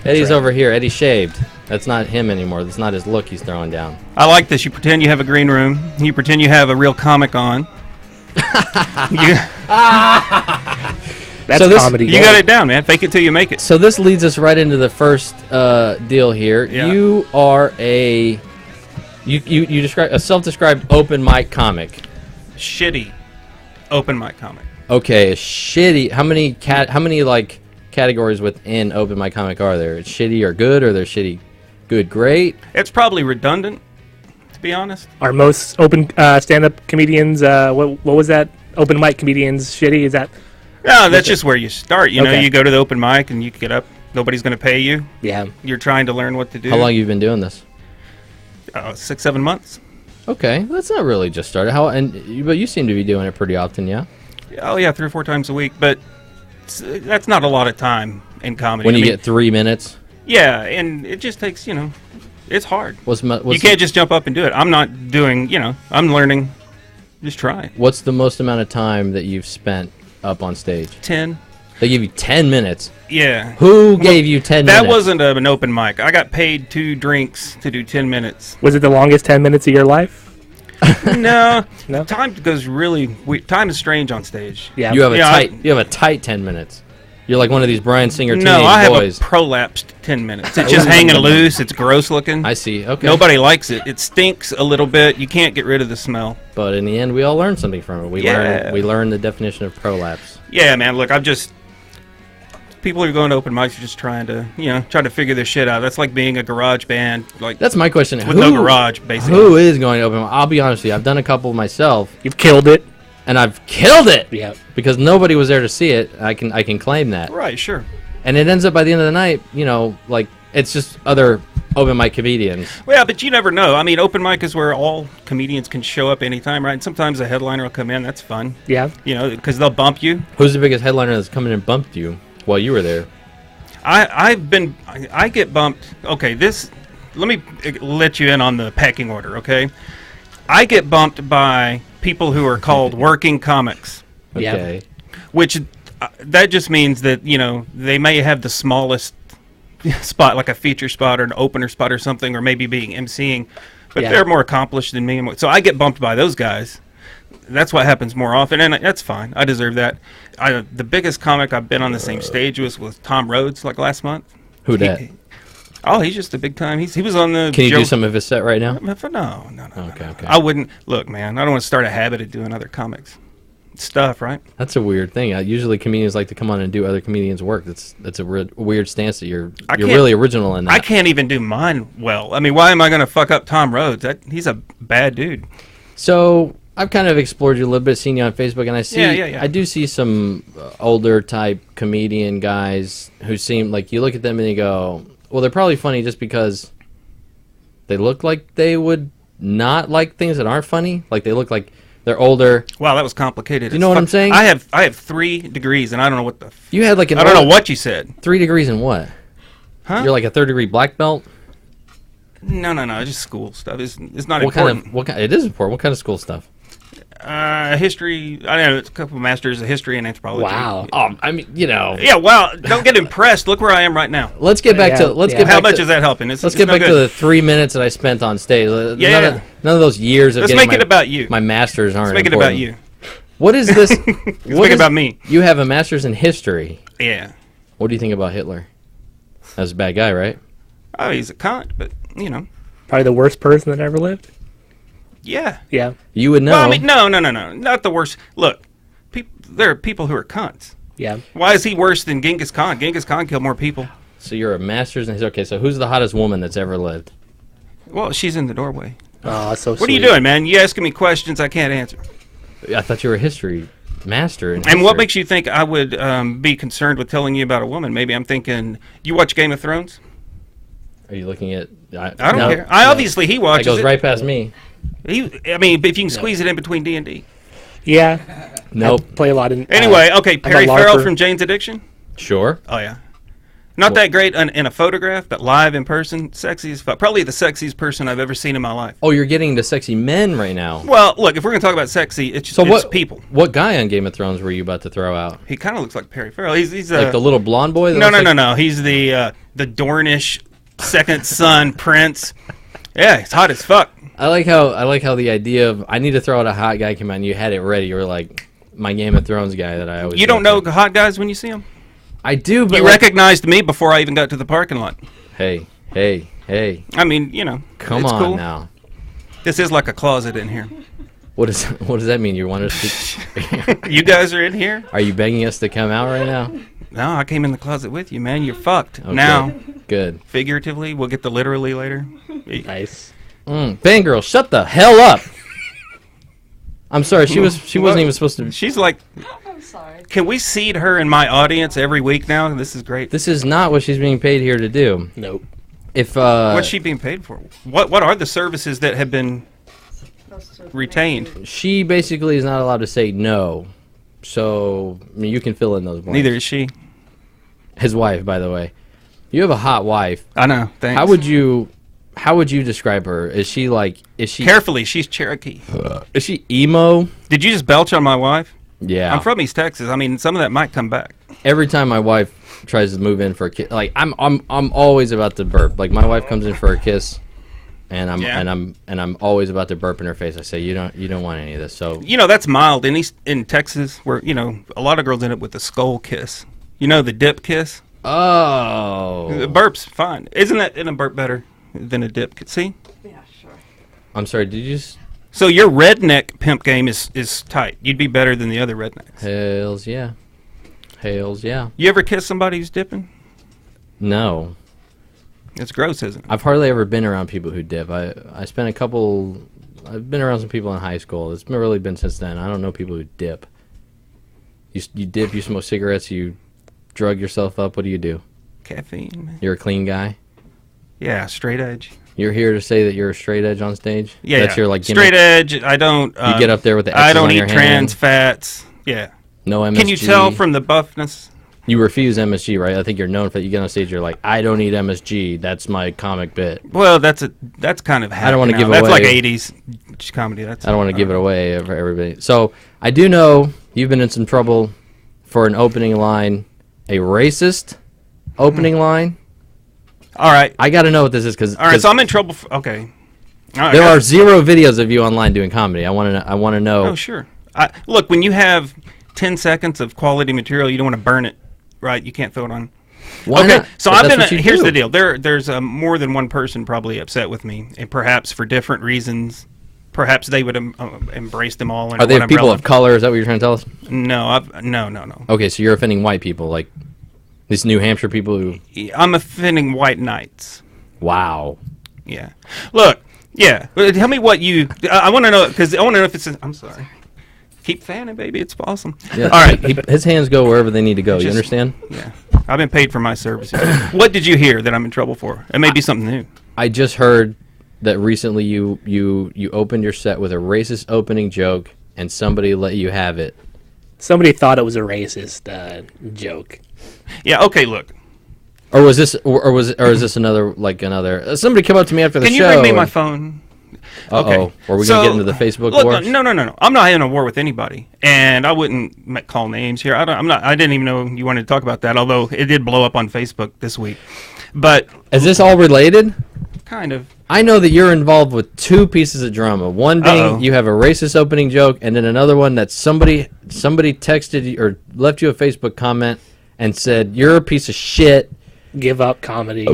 Eddie's right. over here. Eddie shaved. That's not him anymore. That's not his look he's throwing down. I like this. You pretend you have a green room. You pretend you have a real comic on. That's So this- comedy. You got it down, man. Fake it till you make it. So this leads us right into the first deal here. Yeah. You are you describe a self-described open mic comic. Shitty open mic comic. Okay, shitty. How many like categories within open mic comic are there? It's shitty or good, or they're shitty, good, great. It's probably redundant, to be honest. Are most open stand-up comedians, what was that? Open mic comedians shitty? Is that? No, that's just where you start. You know, Okay. you go to the open mic and you get up. Nobody's going to pay you. Yeah. You're trying to learn what to do. How long you been doing this? 6, 7 months. Okay, that's not really just started. But you seem to be doing it pretty often, yeah. Oh yeah, 3 or 4 times a week. But that's not a lot of time in comedy. When I you mean, get 3 minutes. Yeah, and it just takes, it's hard. What's You can't just jump up and do it. I'm not doing, I'm learning. Just try. What's the most amount of time that you've spent up on stage? 10. They give you 10 minutes. Yeah. Who gave you 10 That minutes? wasn't an open mic. I got paid 2 drinks to do 10 minutes. Was it the longest 10 minutes of your life? No. No? Time goes really weird. Time is strange on stage. Yeah. You have a tight 10 minutes. You're like one of these Bryan Singer teenage No, I have boys. a prolapsed 10 minutes. It's just hanging loose. It's gross looking. I see. Okay. Nobody likes it. It stinks a little bit. You can't get rid of the smell. But in the end, we all learned something from it. We learned the definition of prolapse. Yeah, man. Look, people who are going to open mics are just trying to figure this shit out. That's like being a garage band. Like That's my question. With no garage, basically. Who is going to open? I'll be honest with you. I've done a couple myself. You've killed it. And I've killed it. Yeah. Because nobody was there to see it. I can claim that. Right. Sure. And it ends up by the end of the night, like it's just other open mic comedians. Well, yeah, but you never know. I mean, open mic is where all comedians can show up anytime, right? And sometimes a headliner will come in. That's fun. Yeah. Because they'll bump you. Who's the biggest headliner that's come in and bumped you while you were there? I get bumped. Okay, let me let you in on the pecking order, okay? I get bumped by people who are called working comics. Okay. Which, that just means that, they may have the smallest spot, like a feature spot or an opener spot or something, or maybe being emceeing, but Yeah. they're more accomplished than me. So I get bumped by those guys. That's what happens more often, and that's fine. I deserve that. The biggest comic I've been on the same stage with Tom Rhodes, like last month. Who dat? He's just a big time. He was on the. Can you do some of his set right now? No. Okay. I wouldn't look, man. I don't want to start a habit of doing other comics. stuff, right? That's a weird thing. Usually comedians like to come on and do other comedians' work. That's a weird stance that you're really original in that. I can't even do mine well. I mean, why am I going to fuck up Tom Rhodes? He's a bad dude. So I've kind of explored you a little bit, seen you on Facebook, and I see I do see some older type comedian guys who seem like you look at them and you go, well, they're probably funny just because they look like they would not like things that aren't funny. Like they look like they're older. Wow, that was complicated. You know what I'm saying? I have 3 degrees, and I don't know what the. You had like I don't know what you said. 3 degrees in what? Huh? You're like a 3rd degree black belt. No, it's just school stuff. It's not what important. It is important. What kind of school stuff? History. I don't know. It's a couple of masters of history and anthropology. Wow. I mean, Yeah. Wow. Don't get impressed. Look where I am right now. Let's get back to. Let's get back. How much is that helping? Let's get back to the 3 minutes that I spent on stage. None of those years of Let's getting make it about you. My masters aren't. Let's make it important. about you. What is this? Let's make it about me. You have a master's in history. Yeah. What do you think about Hitler? That's a bad guy, right? Oh, he's a cunt, but probably the worst person that ever lived. Yeah. Yeah. You would know. Well, I mean, no, not the worst. Look, there are people who are cunts. Yeah. Why is he worse than Genghis Khan? Genghis Khan killed more people. So you're a master's in history. Okay, so who's the hottest woman that's ever lived? Well, she's in the doorway. Oh, so What are you doing, man? You asking me questions I can't answer. I thought you were a history master in And history. what makes you think I would be concerned with telling you about a woman? Maybe I'm thinking, you watch Game of Thrones? Are you looking at... I don't care. Obviously, he watches it. That goes right past me. I mean, if you can squeeze it in between D&D. Yeah. Nope. I play a lot in... Anyway, okay, Perry Farrell from Jane's Addiction? Sure. Oh, yeah. Not that great in a photograph, but live in person, sexy as fuck. Probably the sexiest person I've ever seen in my life. Oh, you're getting to sexy men right now. Well, look, if we're going to talk about sexy, it's people. What guy on Game of Thrones were you about to throw out? He kind of looks like Perry Farrell. He's like the little blonde boy? No. He's the Dornish second son prince. Yeah, he's hot as fuck. I like how the idea of I need to throw out a hot guy came out and you had it ready. You were like my Game of Thrones guy that I always. You don't know hot guys when you see them? I do, but you recognized me before I even got to the parking lot. Hey. I mean, Come it's on cool. now. This is like a closet in here. What does that mean? You want us to? You guys are in here? Are you begging us to come out right now? No, I came in the closet with you, man. You're fucked. Okay. Now. Good. Figuratively, we'll get the literally later. Nice. Fangirl, shut the hell up. I'm sorry, she wasn't even supposed to. She's like, I'm sorry. Can we seed her in my audience every week now? This is great. This is not what she's being paid here to do. Nope. If what's she being paid for? What are the services that have been retained? She basically is not allowed to say no. So I mean, you can fill in those blanks. Neither is she. His wife, by the way. You have a hot wife. I know. Thanks. How would you describe her? Is she carefully? She's Cherokee. Is she emo? Did you just belch on my wife? Yeah. I'm from East Texas. I mean, some of that might come back. Every time my wife tries to move in for a kiss, like I'm always about to burp. Like my wife comes in for a kiss, and I'm always about to burp in her face. I say you don't want any of this. So that's mild in Texas, where a lot of girls end up with the skull kiss. The dip kiss. Oh. The burp's fine. Isn't a burp better than a dip? See? Yeah, sure. I'm sorry, did you just... So your redneck pimp game is tight. You'd be better than the other rednecks. Hells yeah. You ever kiss somebody who's dipping? No. It's gross, isn't it? I've hardly ever been around people who dip. I've been around some people in high school. It's really been since then. I don't know people who dip. You dip, you smoke cigarettes, you drug yourself up. What do you do? Caffeine, man. You're a clean guy? Yeah, straight edge. You're here to say that you're a straight edge on stage? Yeah, that's your straight edge. I don't. You get up there with the X's I don't on eat your trans hand. fats. Yeah. No MSG. Can you tell from the buffness? You refuse MSG, right? I think you're known for that. You get on stage, you're like, I don't eat MSG. That's my comic bit. Well, that's kind of. I don't want to give away. That's like 80s comedy. I don't want to give it away for everybody. So I do know you've been in some trouble for an opening line, a racist opening line. All right. I got to know what this is because. All right, so I'm in trouble. Okay. Right, there are 0 videos of you online doing comedy. I want to know. Oh, sure. Look, when you have 10 seconds of quality material, you don't want to burn it, right? You can't throw it on. Why not? So But I've that's been. what you Here's do. the deal. There's more than one person probably upset with me, and perhaps for different reasons. perhaps they would embrace them all. Are they people of color? Is that what you're trying to tell us? No, no. Okay, so you're offending white people, like these New Hampshire people who... I'm offending white knights. Wow. Yeah. Look, yeah. Tell me what you... I want to know, because I want to know if it's... I'm sorry. Keep fanning, baby. It's awesome. Yeah, all right. His hands go wherever they need to go. You understand? Yeah. I've been paid for my services. What did you hear that I'm in trouble for? It may be something new. I just heard that recently you opened your set with a racist opening joke, and somebody let you have it. Somebody thought it was a racist joke. Yeah. Okay. Look. Or was this? Or is this another? Somebody come up to me after the show. Can you bring me my phone? Okay. Are we gonna get into the Facebook war? No. I'm not having a war with anybody, and I wouldn't call names here. I didn't even know you wanted to talk about that. Although it did blow up on Facebook this week. But is this all related? Kind of. I know that you're involved with two pieces of drama. One being you have a racist opening joke, and then another one that somebody texted you or left you a Facebook comment and said you're a piece of shit. Give up comedy.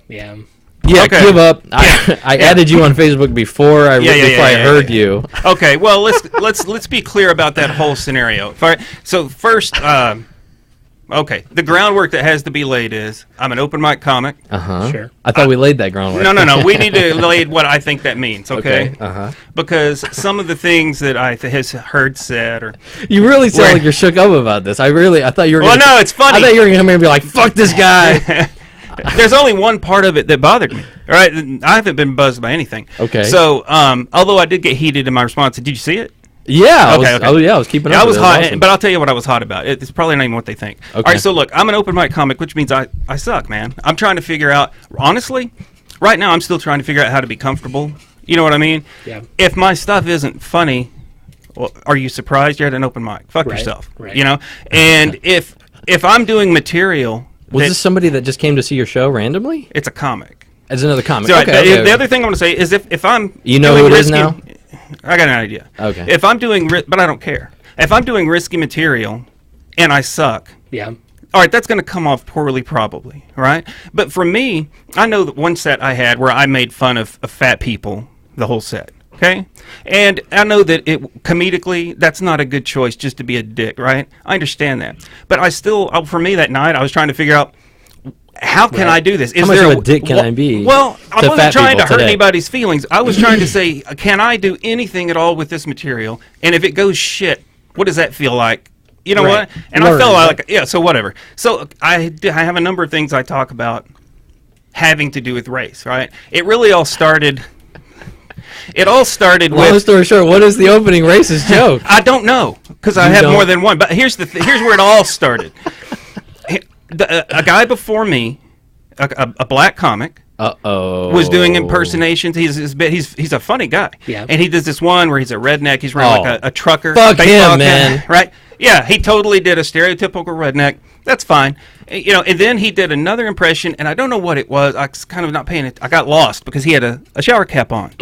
Yeah. Yeah, okay. Give up. I added you on Facebook before I heard you. Okay, well let's be clear about that whole scenario. So first, okay, the groundwork that has to be laid is I'm an open mic comic. Sure. I thought we laid that groundwork. No. We need to lay what I think that means. Okay. Because some of the things that I has heard said, or you really sound like you're shook up about this. I thought you were. Well, no, it's funny. I thought you were gonna come here and be like, "Fuck this guy." There's only one part of it that bothered me. All right, I haven't been buzzed by anything. Okay. So, although I did get heated in my response, did you see it? Yeah. Okay. I was keeping up. I was hot, awesome. But I'll tell you what I was hot about. It's probably not even what they think. Okay. All right, so look, I'm an open mic comic, which means I suck, man. I'm trying to figure out, honestly, right now I'm still trying to figure out how to be comfortable. You know what I mean? Yeah. If my stuff isn't funny, well, are you surprised you're at an open mic? Fuck yourself. Right. You know? And if I'm doing material... Was this somebody that just came to see your show randomly? It's a comic. It's another comic. So, okay. The other thing I want to say is if I'm... You know who it is now? I got an idea. Okay. If I'm doing... But I don't care. If I'm doing risky material and I suck... Yeah. All right, that's going to come off poorly probably, right? But for me, I know that one set I had where I made fun of fat people the whole set. Okay? And I know that comedically, that's not a good choice just to be a dick, right? I understand that. But I still, for me that night, I was trying to figure out, how can I do this? How much of a dick can I be? Well, I wasn't trying to hurt anybody's feelings. I was trying to say, can I do anything at all with this material? And if it goes shit, what does that feel like? You know what? And I felt like, so whatever. So I have a number of things I talk about having to do with race, right? It really all started... Long story short, what is the opening racist joke? I don't know, because I have more than one. But here's where it all started. A guy before me, a black comic, was doing impersonations. He's a funny guy. Yeah. And he does this one where he's a redneck. He's wearing like a trucker. Fuck him, man. Right? Yeah, he totally did a stereotypical redneck. That's fine. You know, and then he did another impression, and I don't know what it was. I was kind of not paying it. I got lost because he had a shower cap on.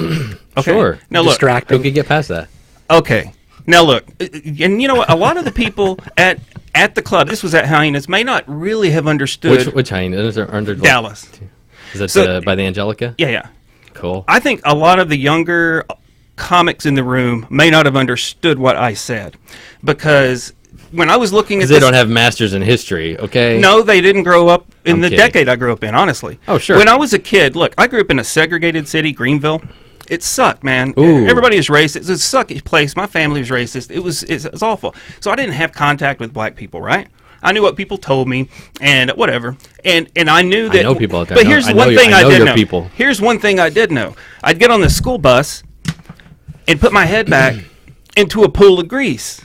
Okay. Sure. Now look, distracting. We could get past that. Okay. Now look, and you know what? A lot of the people at the club, this was at Hyenas, may not really have understood. Which Hyenas are under Dallas? Is that by the Angelica? Yeah. Cool. I think a lot of the younger comics in the room may not have understood what I said, because when I was looking at this, they don't have masters in history, okay? No, they didn't grow up in the decade I grew up in, honestly. Oh, sure. When I was a kid, look, I grew up in a segregated city, Greenville. It sucked, man. Ooh. Everybody is racist. It's a sucky place. My family was racist. It was awful. So I didn't have contact with black people, right? I knew what people told me and whatever. And I knew that. I know people out there. But here's one thing I did know. People. Here's one thing I did know. I'd get on the school bus and put my head back into a pool of grease.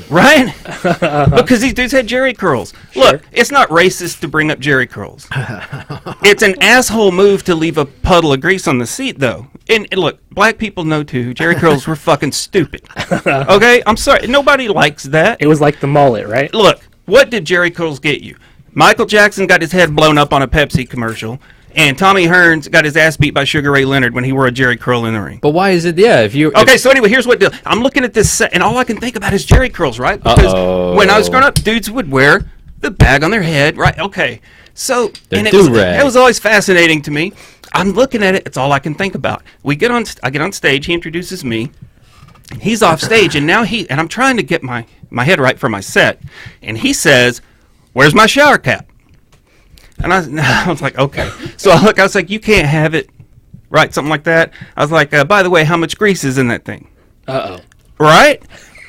Right? Because these dudes had jerry curls. Look, it's not racist to bring up jerry curls. It's an asshole move to leave a puddle of grease on the seat, though. And look, black people know, too, jerry curls were fucking stupid. Okay? I'm sorry. Nobody likes that. It was like the mullet, right? Look, what did jerry curls get you? Michael Jackson got his head blown up on a Pepsi commercial. And Tommy Hearns got his ass beat by Sugar Ray Leonard when he wore a jerry curl in the ring. But why is it? Yeah, if you. Okay, so anyway, here's what I'm looking at this set, and all I can think about is jerry curls, right? Because when I was growing up, dudes would wear the bag on their head, right? Okay, so and it was always fascinating to me. I'm looking at it. It's all I can think about. I get on stage. He introduces me. He's off stage, and now and I'm trying to get my head right for my set. And he says, "Where's my shower cap?" And I was like, okay. So I was like, "You can't have it." Right, something like that. I was like, "By the way, how much grease is in that thing?" Uh-oh. Right?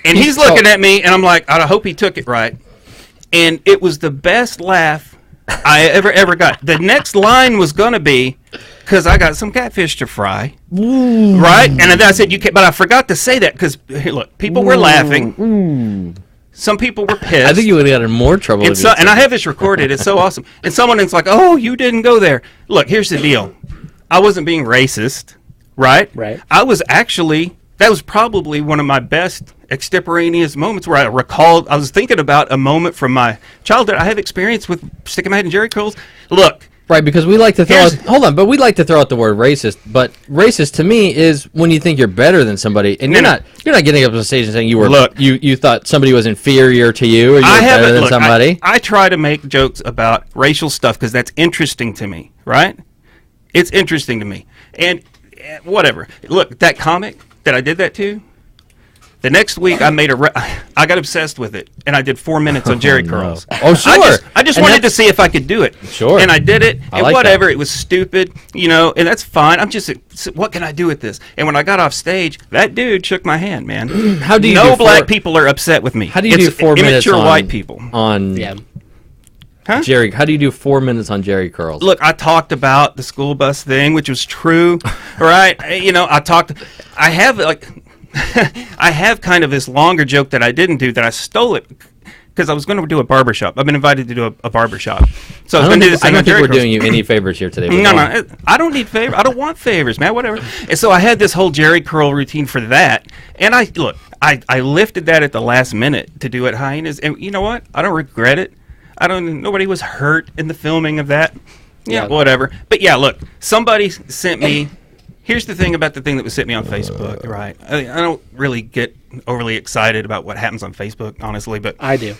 And he's looking at me, and I'm like, I hope he took it right. And it was the best laugh I ever got. The next line was going to be, because I got some catfish to fry. Ooh. Right? And then I said, "You can't," but I forgot to say that, because, look, people were laughing. Ooh. Some people were pissed. I think you would have got in more trouble. And I have this recorded. It's so awesome. And someone is like, "Oh, you didn't go there." Look, here's the deal. I wasn't being racist, right? Right. I was actually, that was probably one of my best extemporaneous moments where I was thinking about a moment from my childhood. I have experience with sticking my head in Jerry curls. Look. Right, because we like to throw out, but we like to throw out the word racist. But racist to me is when you think you're better than somebody, and you're not getting up on stage and saying you thought somebody was inferior to you, or you were better than somebody. I try to make jokes about racial stuff because that's interesting to me, right? It's interesting to me. And whatever. Look, that comic that I did that to, the next week I got obsessed with it, and I did 4 minutes on Jerry curls. Oh, sure. I just wanted to see if I could do it. Sure. And I did it, and like whatever. that. It was stupid, and that's fine. I'm just, what can I do with this? And when I got off stage, that dude shook my hand, man. How do you no black people are upset with me. How do you do 4 minutes immature white people. Huh? Jerry, how do you do 4 minutes on Jerry curls? Look, I talked about the school bus thing, which was true, right? I have kind of this longer joke that I didn't do that I stole it because I was going to do a barbershop. I've been invited to do a barbershop. So I don't think we're doing you any favors here today. No, I don't need favors. I don't want favors, man, whatever. And so I had this whole Jerry curl routine for that. And I lifted that at the last minute to do it hyenas. And you know what? I don't regret it. Nobody was hurt in the filming of that. Yeah, whatever. But yeah, look, somebody sent me. Here's the thing about the thing that was sent me on Facebook, right? I don't really get overly excited about what happens on Facebook, honestly, but I do.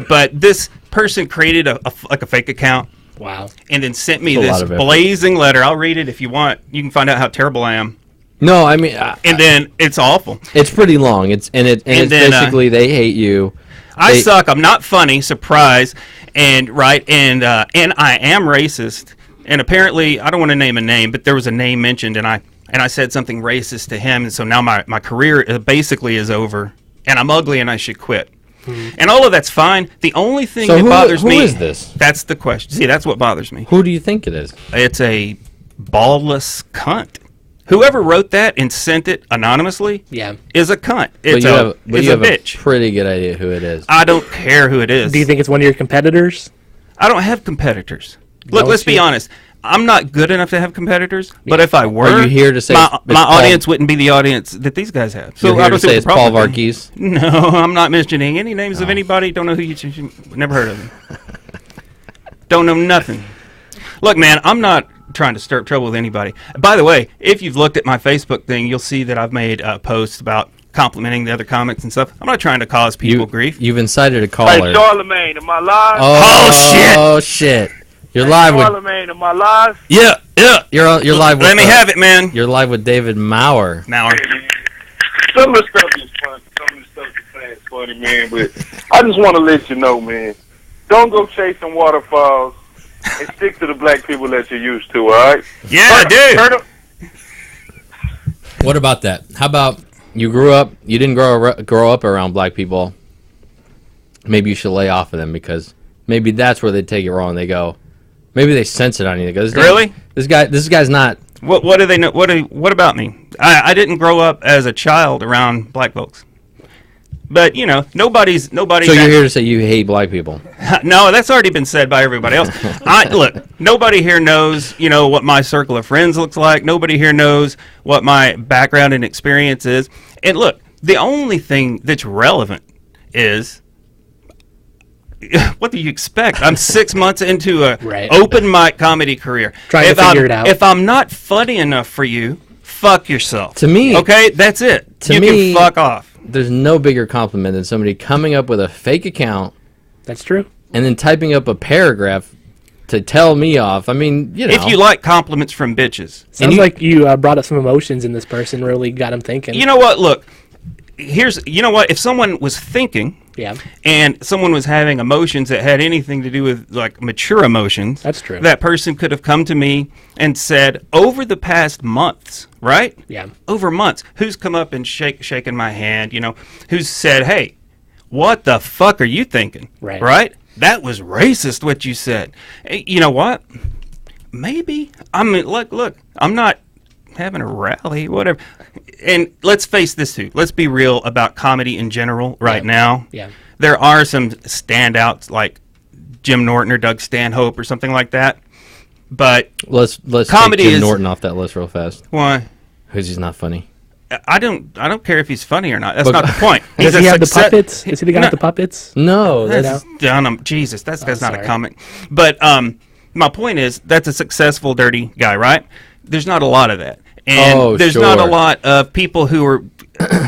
But this person created a fake account. Wow. And then sent me this blazing letter. I'll read it if you want. You can find out how terrible I am. No, I mean, and then it's awful. It's pretty long. It's basically they hate you. I suck. I'm not funny. Surprise. And I am racist. And apparently, I don't want to name a name, but there was a name mentioned, and I said something racist to him, and so now my career basically is over, and I'm ugly, and I should quit. And all of that's fine. The only thing that bothers me... Who is this? That's the question. See, that's what bothers me. Who do you think it is? It's a baldless cunt. Whoever wrote that and sent it anonymously is a cunt. It's a bitch. A pretty good idea who it is. I don't care who it is. Do you think it's one of your competitors? I don't have competitors. Look, let's be honest. I'm not good enough to have competitors, but if I were, are you here to say my audience wouldn't be the audience that these guys have? So I don't say it's Paul Varkes. No, I'm not mentioning any names of anybody. Don't know who you never heard of them. Don't know nothing. Look, man, I'm not trying to stir up trouble with anybody. By the way, if you've looked at my Facebook thing, you'll see that I've made posts about complimenting the other comics and stuff. I'm not trying to cause people grief. You've incited a caller. Hey, Charlemagne, am I live? Oh shit! You're live with Charlemagne, am I live? Yeah. You're live. Let me have it, man. You're live with David Mawr. Some of the stuff is fun. Some of the stuff you're saying is funny, man. But I just want to let you know, man. Don't go chasing waterfalls and stick to the black people that you're used to. All right? Yeah, dude. What about that? How about you didn't grow up around black people? Maybe you should lay off of them because maybe that's where they take it wrong. They go, maybe they sense it on you. They go, really? This guy's not. What do they know? What about me? I didn't grow up as a child around black folks. But, nobody's... So you're here to say you hate black people? No, that's already been said by everybody else. Look, nobody here knows, what my circle of friends looks like. Nobody here knows what my background and experience is. And look, the only thing that's relevant is... What do you expect? I'm 6 months into a open mic comedy career. Trying to figure it out. If I'm not funny enough for you, fuck yourself. To me... Okay, that's it. You can fuck off. There's no bigger compliment than somebody coming up with a fake account. That's true. And then typing up a paragraph to tell me off. I mean, you know. If you like compliments from bitches. Sounds like you brought up some emotions in this person, really got him thinking. You know what? Look, you know what? If someone was thinking, and someone was having emotions that had anything to do with like mature emotions, that's true. That person could have come to me and said, over the past months, right? Yeah. Over months, who's come up and shaken my hand? You know, who's said, "Hey, what the fuck are you thinking?" Right. Right? That was racist what you said. Hey, you know what? Maybe. I mean, look, I'm not having a rally, whatever. And let's face this too. Let's be real about comedy in general right now. Yeah. There are some standouts like Jim Norton or Doug Stanhope or something like that. But let's comedy take Jim Norton off that list real fast. Why? Because he's not funny. I don't care if he's funny or not. That's not the point. Does he have the puppets? Is he the guy with the puppets? No, that's Dunham. Jesus, that guy's not a comic. But my point is, that's a successful dirty guy, right? There's not a lot of that, and there's not a lot of people who are.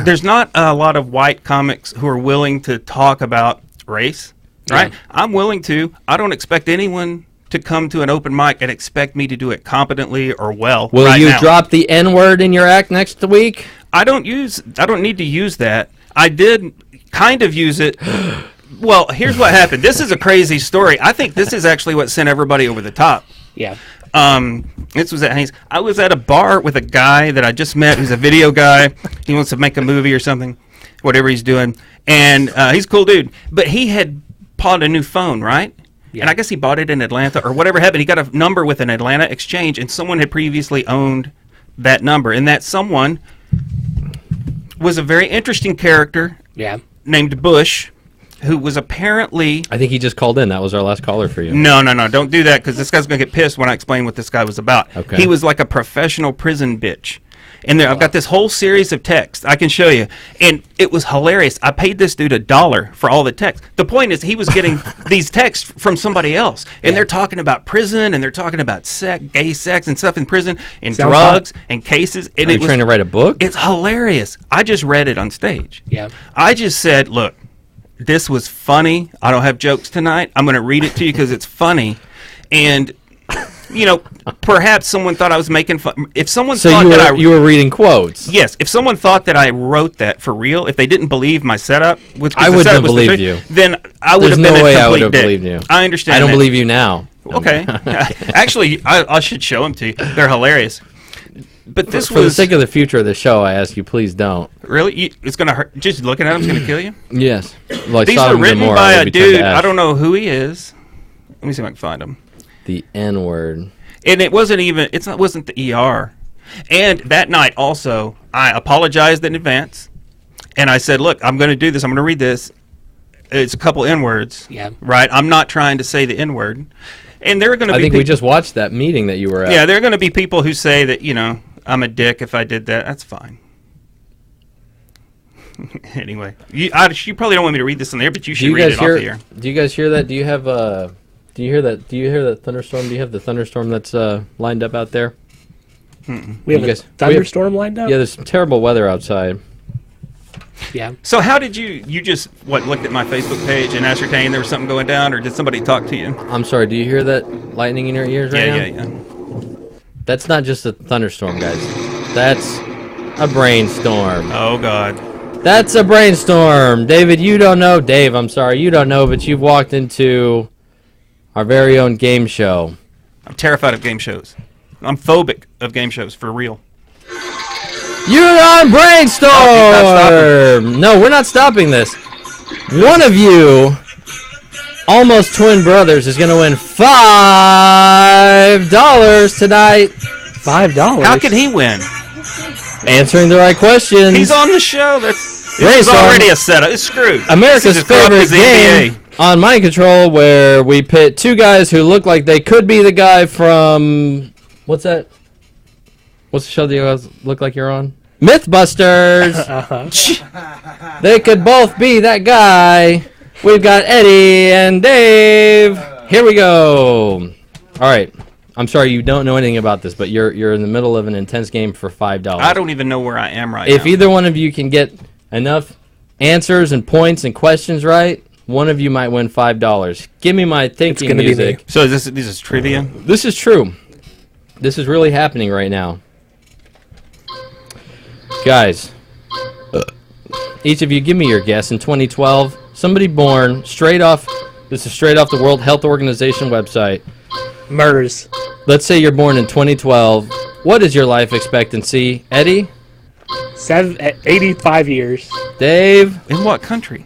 There's not a lot of white comics who are willing to talk about race, right? Yeah. I'm willing to. I don't expect anyone to come to an open mic and expect me to do it competently or well. Will you drop the N-word in your act next week? I don't need to use that. I did kind of use it. Well, here's what happened. This is a crazy story. I think this is actually what sent everybody over the top. Yeah. This was at Haynes. I was at a bar with a guy that I just met who's a video guy. He wants to make a movie or something, whatever he's doing. And he's a cool dude. But he had bought a new phone, right? Yeah. And I guess he bought it in Atlanta or whatever happened. He got a number with an Atlanta exchange, and someone had previously owned that number. And that someone was a very interesting character named Bush, who was apparently... I think he just called in. That was our last caller for you. No. Don't do that, because this guy's going to get pissed when I explain what this guy was about. Okay. He was like a professional prison bitch. And I've got this whole series of texts I can show you. And it was hilarious. I paid this dude $1 for all the texts. The point is, he was getting these texts from somebody else. And they're talking about prison, and they're talking about gay sex and stuff in prison, and drugs and cases. And Are you trying to write a book? It's hilarious. I just read it on stage. Yeah. I just said, look, this was funny. I don't have jokes tonight. I'm going to read it to you because it's funny. And... you know, perhaps someone thought I was making fun. If someone thought you were reading quotes. Yes, if someone thought that I wrote that for real, if they didn't believe my setup, I wouldn't have believed you. Then I would have been a complete dick. There's no way I would have believed you. I understand. I don't believe you now. Okay, actually, I should show them to you. They're hilarious. But this for the sake of the future of the show, I ask you, please don't. Really? It's gonna hurt. Just looking at them is gonna kill you. Yes. Like these are written by a dude. I don't know who he is. Let me see if I can find him. The N-word. And it wasn't even, wasn't the ER. And that night also, I apologized in advance. And I said, look, I'm going to do this. I'm going to read this. It's a couple N-words. Yeah. Right? I'm not trying to say the N-word. And there are going to be I think we just watched that meeting that you were at. Yeah, there are going to be people who say that, you know, I'm a dick if I did that. That's fine. Anyway, you probably don't want me to read this on the air, but you should read it off the air. Do you guys hear that? Do you have Do you hear that? Do you hear that thunderstorm? Do you have the thunderstorm that's lined up out there? We have a thunderstorm lined up? Yeah, there's some terrible weather outside. Yeah. So how did you just looked at my Facebook page and ascertained there was something going down, or did somebody talk to you? I'm sorry. Do you hear that lightning in your ears right now? Yeah. That's not just a thunderstorm, guys. That's a brainstorm. Oh God. That's a brainstorm. David, you don't know. Dave, I'm sorry, you don't know, but you've walked into our very own game show. I'm terrified of game shows. I'm phobic of game shows, for real. You're on Brainstorm! No, we're not stopping this. One of you, almost twin brothers, is going to win $5 tonight. $5? How can he win? Answering the right questions. He's on the show. This is already a setup. It's screwed. America's favorite game on Mind Control, where we pit two guys who look like they could be the guy from... What's that? What's the show that you guys look like you're on? Mythbusters! They could both be that guy. We've got Eddie and Dave. Here we go. All right. I'm sorry you don't know anything about this, but you're in the middle of an intense game for $5. I don't even know where I am right now. If either one of you can get enough answers and points and questions right, one of you might win $5. Give me my thinking music. So this is trivia? This is true. This is really happening right now. Guys, each of you give me your guess. In 2012, somebody born straight off, this is straight off the World Health Organization website. Murders. Let's say you're born in 2012. What is your life expectancy? Eddie? 85 years. Dave? In what country?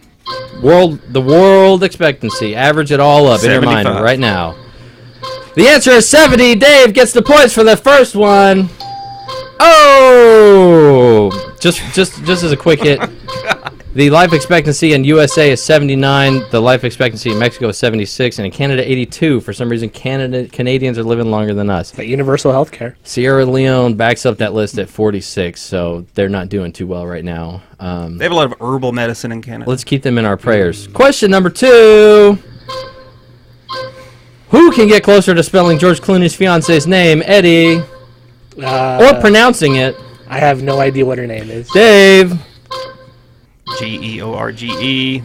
The world expectancy. Average it all up 75. In your mind right now. The answer is 70. Dave gets the points for the first one. Oh! Just as a quick hit. The life expectancy in USA is 79. The life expectancy in Mexico is 76, and in Canada 82. For some reason, Canadians are living longer than us. But universal health care. Sierra Leone backs up that list at 46, so they're not doing too well right now. They have a lot of herbal medicine in Canada. Let's keep them in our prayers. Question number 2. Who can get closer to spelling George Clooney's fiance's name, Eddie? Or pronouncing it? I have no idea what her name is. Dave. George. He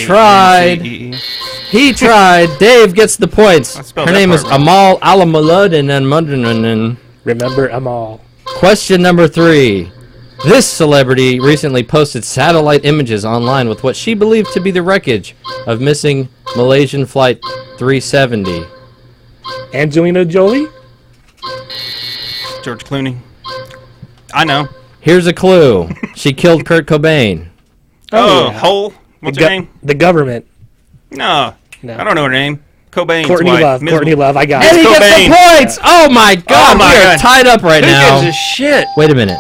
tried. He tried. Dave gets the points. Her name is Amal Alamalud and Remember Amal. Question number 3. This celebrity recently posted satellite images online with what she believed to be the wreckage of missing Malaysian Flight 370. Angelina Jolie? George Clooney. I know. Here's a clue. She killed Kurt Cobain. Oh, yeah. Hole? What's her name? The government. No. I don't know her name. Cobain's Courtney wife. Love. Courtney Love. I got it. And he gets the points! Oh my God! We are tied up right now. Who gives a shit? Wait a minute.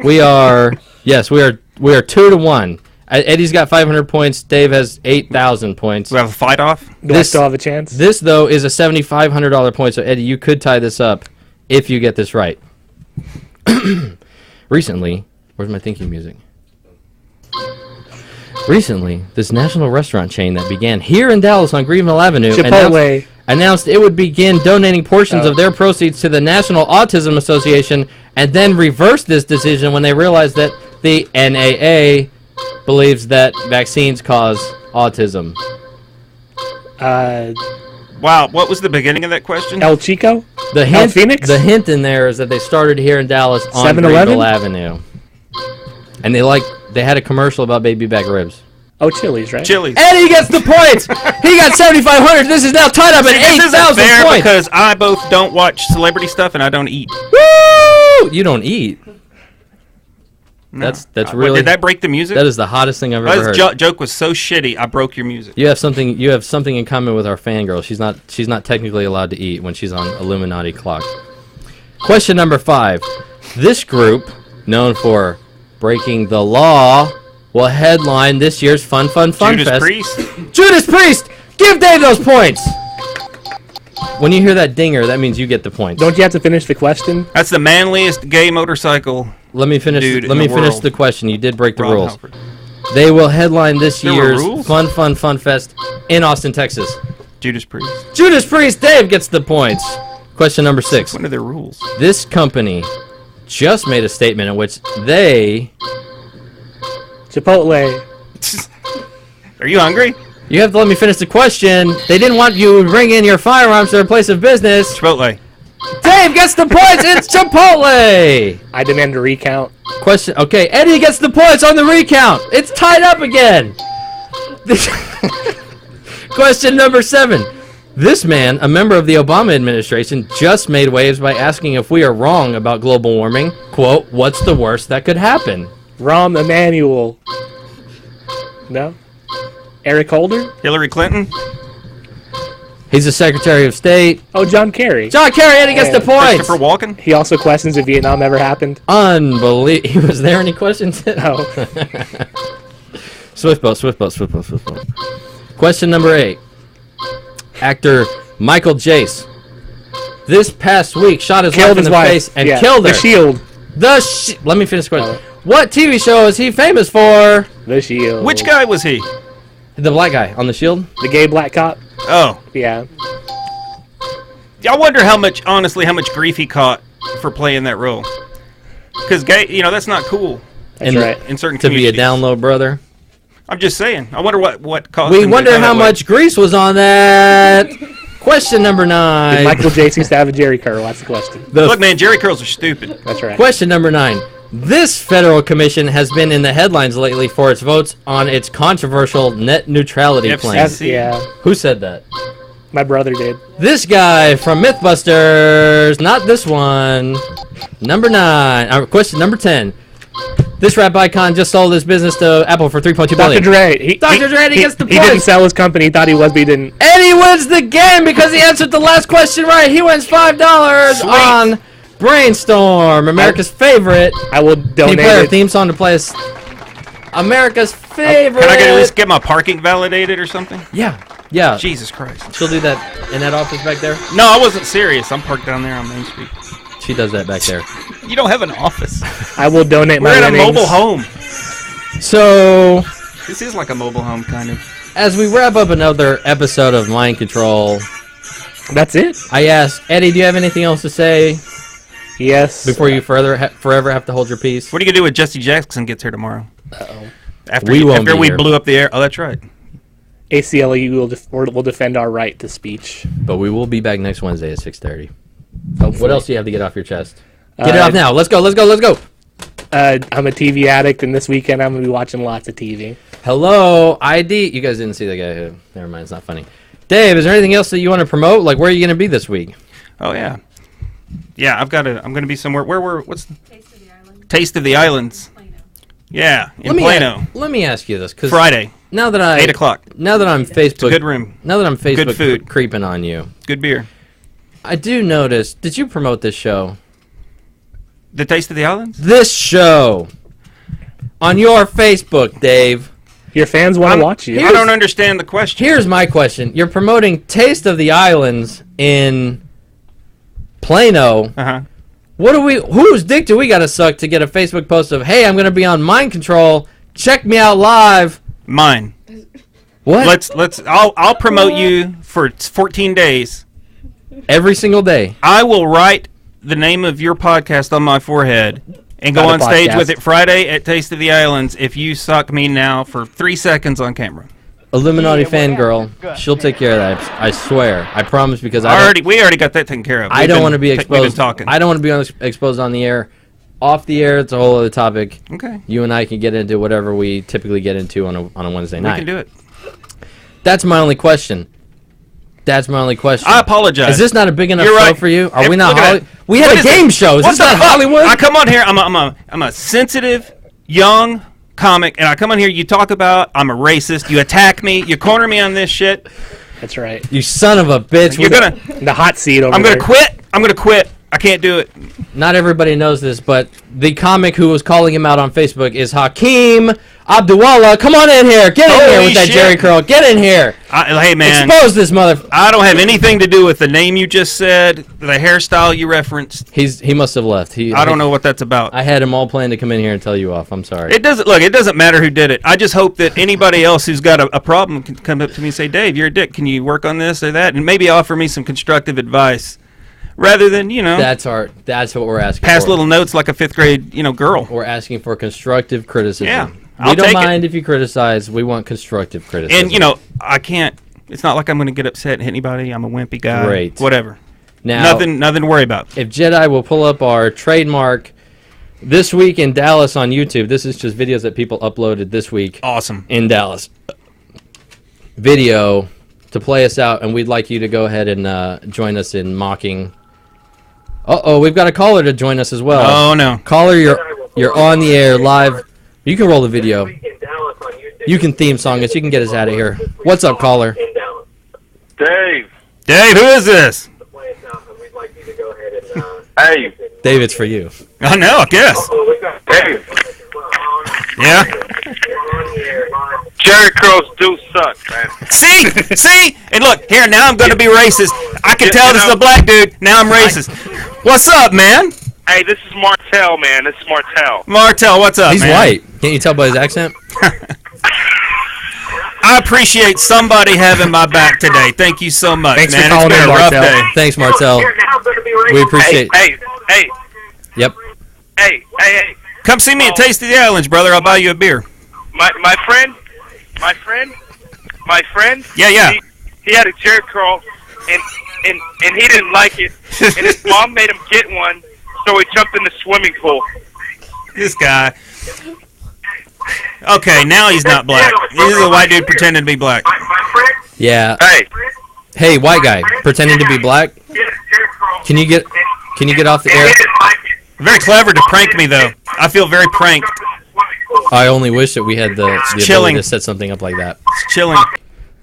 We are 2-1. Eddie's got 500 points. Dave has 8,000 points. We have a fight off? Do I still have a chance? This, though, is a $7,500 point. So, Eddie, you could tie this up if you get this right. Recently, where's my thinking music? Recently, this national restaurant chain that began here in Dallas on Greenville Avenue announced it would begin donating portions of their proceeds to the National Autism Association and then reversed this decision when they realized that the NAA believes that vaccines cause autism. Wow, what was the beginning of that question? El Chico? El Phoenix? The hint in there is that they started here in Dallas on Greenville Avenue. And they had a commercial about baby back ribs. Oh, Chili's, right? Chili's. Eddie gets the points! He got 7,500. This is now tied up at 8,000 points. Because I both don't watch celebrity stuff and I don't eat. Woo! You don't eat? No. That's really. Did that break the music? That is the hottest thing I've ever heard. That joke was so shitty. I broke your music. You have something in common with our fangirl. She's not technically allowed to eat when she's on Illuminati clock. Question number 5. This group, known for breaking the law, will headline this year's Fun Fest. Judas Priest. Judas Priest. Give Dave those points. When you hear that dinger, that means you get the points. Don't you have to finish the question? That's the manliest gay motorcycle. Let me finish the question. You did break the rules. Halford. They will headline this year's Fun Fest in Austin, Texas. Judas Priest. Judas Priest. Dave gets the points. Question number 6. What are their rules? This company just made a statement in which they... Chipotle. Are you hungry? You have to let me finish the question. They didn't want you to bring in your firearms to their place of business. Chipotle. Dave gets the points. It's Chipotle. I demand a recount. Question. Okay, Eddie gets the points on the recount. It's tied up again. Question number 7. This man, a member of the Obama administration, just made waves by asking if we are wrong about global warming. Quote, what's the worst that could happen? Rahm Emanuel. No? Eric Holder? Hillary Clinton? He's the Secretary of State. Oh, John Kerry. John Kerry, Eddie gets the points. Christopher Walken? He also questions if Vietnam ever happened. Unbelievable. Was there any questions? No. Swift boat. Question number 8. Actor Michael Jace this past week shot his wife in the face and killed her. The Shield. Let me finish the question. What TV show is he famous for? The Shield. Which guy was he? The black guy on The Shield? The gay black cop? Oh. Yeah. I wonder how much grief he caught for playing that role. Because gay, that's not cool. That's right. In certain to communities. be a down low brother. I'm just saying. I wonder what caused. We wonder how much grease was on that. Question number 9. Did Michael J. used to have a Jerry curl? That's the question. Look, man, Jerry curls are stupid. That's right. Question number 9. This federal commission has been in the headlines lately for its votes on its controversial net neutrality plan. Yeah. Who said that? My brother did. This guy from Mythbusters. Not this one. Number 9. Question number 10. This rap icon just sold his business to Apple for $3.2 billion. Dr. Dre. Dr. Dre, he gets the point. He didn't sell his company. He thought he was, but he didn't. And he wins the game because he answered the last question right. He wins $5 on Brainstorm, America's favorite. I will donate a theme song to play us. America's favorite. Can I at least get my parking validated or something? Yeah. Jesus Christ. She'll do that in that office back there? No, I wasn't serious. I'm parked down there on Main Street. She does that back there. You don't have an office. I will donate my winnings. We're in a winnings. mobile home. So... This is like a mobile home, kind of. As we wrap up another episode of Mind Control... That's it. I asked, Eddie, do you have anything else to say? Yes. Before you forever have to hold your peace? What are you going to do when Jesse Jackson gets here tomorrow? Uh-oh. After we blew up the air. Oh, that's right. ACLU will defend our right to speech. But we will be back next Wednesday at 6:30. What else do you have to get off your chest? Get it off now. Let's go. I'm a TV addict, and this weekend I'm going to be watching lots of TV. Hello, ID. You guys didn't see the guy who... Never mind, it's not funny. Dave, is there anything else that you want to promote? Like, where are you going to be this week? Oh, yeah. Yeah, I'm going to be somewhere... What's... Taste of the Islands. Yeah, in Plano. Let me ask you this. Cause Friday. Now that 8 o'clock. Now that I'm Facebook... It's a good room. Now that I'm Facebook good food. Creeping on you. Good beer. I do notice... Did you promote this show? The Taste of the Islands? This show. On your Facebook, Dave. Your fans want to watch you. I don't understand the question. Here's my question. You're promoting Taste of the Islands in Plano. Uh-huh. Whose dick do we gotta suck to get a Facebook post of, hey, I'm gonna be on Mind Control, check me out live? Mine. What? I'll promote you for 14 days. Every single day. I will write the name of your podcast on my forehead and go on stage with it Friday at Taste of the Islands if you suck me now for 3 seconds on camera. Illuminati Fangirl, she'll take care of that. I swear. I promise, because we already got that taken care of. I don't want to be exposed. We've been talking. I don't want to be exposed on the air. Off the air, it's a whole other topic. Okay. You and I can get into whatever we typically get into on a Wednesday night. We can do it. That's my only question. I apologize. Is this not a big enough show for you? Are we not? We What had a is game it? show. Is What this the not fuck? Hollywood? I come on here. I'm a sensitive, young comic, and I come on here. You talk about I'm a racist. You attack me. You corner me on this shit. That's right. You son of a bitch. You're gonna the hot seat over I'm there. gonna quit. I'm gonna quit. I can't do it. Not everybody knows this, but the comic who was calling him out on Facebook is Hakeem Abdulwallah. Come on in here. Get in here with that Jerry curl. Get in here. Hey, man. Expose this mother... I don't have anything to do with the name you just said, the hairstyle you referenced. He must have left. I don't know what that's about. I had him all planned to come in here and tell you off. I'm sorry. It doesn't matter who did it. I just hope that anybody else who's got a problem can come up to me and say, Dave, you're a dick. Can you work on this or that? And maybe offer me some constructive advice. Rather than, That's what we're asking pass for. little notes like a 5th grade, girl. We're asking for constructive criticism. Yeah. We don't mind if you criticize. We want constructive criticism. And, I can't, it's not like I'm going to get upset and hit anybody. I'm a wimpy guy. Great. Whatever. Now, nothing to worry about. If Jedi will pull up our trademark This Week in Dallas on YouTube. This is just videos that people uploaded this week. Awesome. In Dallas. Video to play us out, and we'd like you to go ahead and join us in mocking... Uh-oh, we've got a caller to join us as well. Oh, no. Caller, you're on the air live. You can roll the video. You can theme song us. You can get us out of here. What's up, caller? Dave. Dave, who is this? Hey. Dave, it's for you. I know, I guess. Dave. Yeah? Jerry curls do suck, man. See? And look, here, now I'm going to be racist. I can tell this is a black dude. Now I'm racist. What's up, man? Hey, this is Martell, man. This is Martell. Martell, what's up, He's man? white. Can't you tell by his accent? I appreciate somebody having my back today. Thank you so much, Thanks man. for calling It's been in, a rough Martell. day. Thanks, Martell. We appreciate Hey. Yep. Hey. Come see me at Taste of the Islands, brother. I'll buy you a beer. My friend, my friend. Yeah. He had a jerry curl, and he didn't like it, and his mom made him get one, so he jumped in the swimming pool. This guy. Okay, now he's not black. This is a white dude pretending to be black. Yeah. Hey, white guy pretending to be black. Can you get off the air? Very clever to prank me, though. I feel very pranked. I only wish that we had the ability to set something up like that. It's chilling.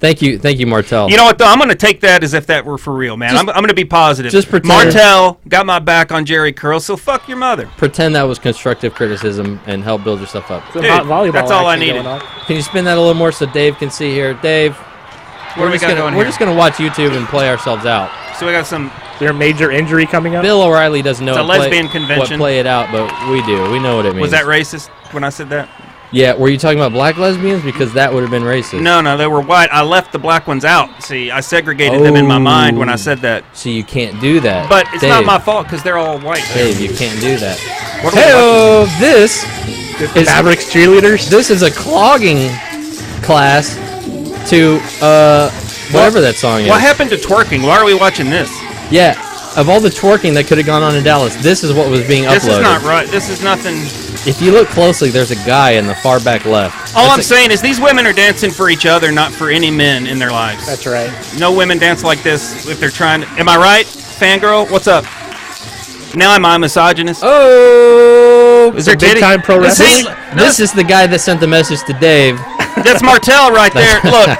Thank you, Martel. You know what, though? I'm going to take that as if that were for real, man. I'm going to be positive. Just pretend. Martel got my back on Jerry Curl, so fuck your mother. Pretend that was constructive criticism and help build yourself up. Dude, that's all I needed. Can you spin that a little more so Dave can see here? Dave, we're just going to watch YouTube and play ourselves out. So we got some... Is there a major injury coming up? Bill O'Reilly doesn't know it's a lesbian convention. Play it out, but we do. We know what it means. Was that racist when I said that? Yeah, were you talking about black lesbians? Because that would have been racist. No, they were white. I left the black ones out. See, I segregated them in my mind when I said that. See, you can't do that. But it's not my fault because they're all white. Dave, you can't do that. Hey-oh, this is Mavericks cheerleaders. This is a clogging class to whatever that song is. What happened to twerking? Why are we watching this? Yeah, of all the twerking that could have gone on in Dallas, this is what was being uploaded. This is not right. This is nothing... If you look closely, there's a guy in the far back left. All I'm saying is these women are dancing for each other, not for any men in their lives. That's right. No women dance like this if they're trying to... Am I right, fangirl? What's up? Now am I a misogynist? Oh! Is there big time pro wrestling? This is the guy that sent the message to Dave. That's Martel right there. Look,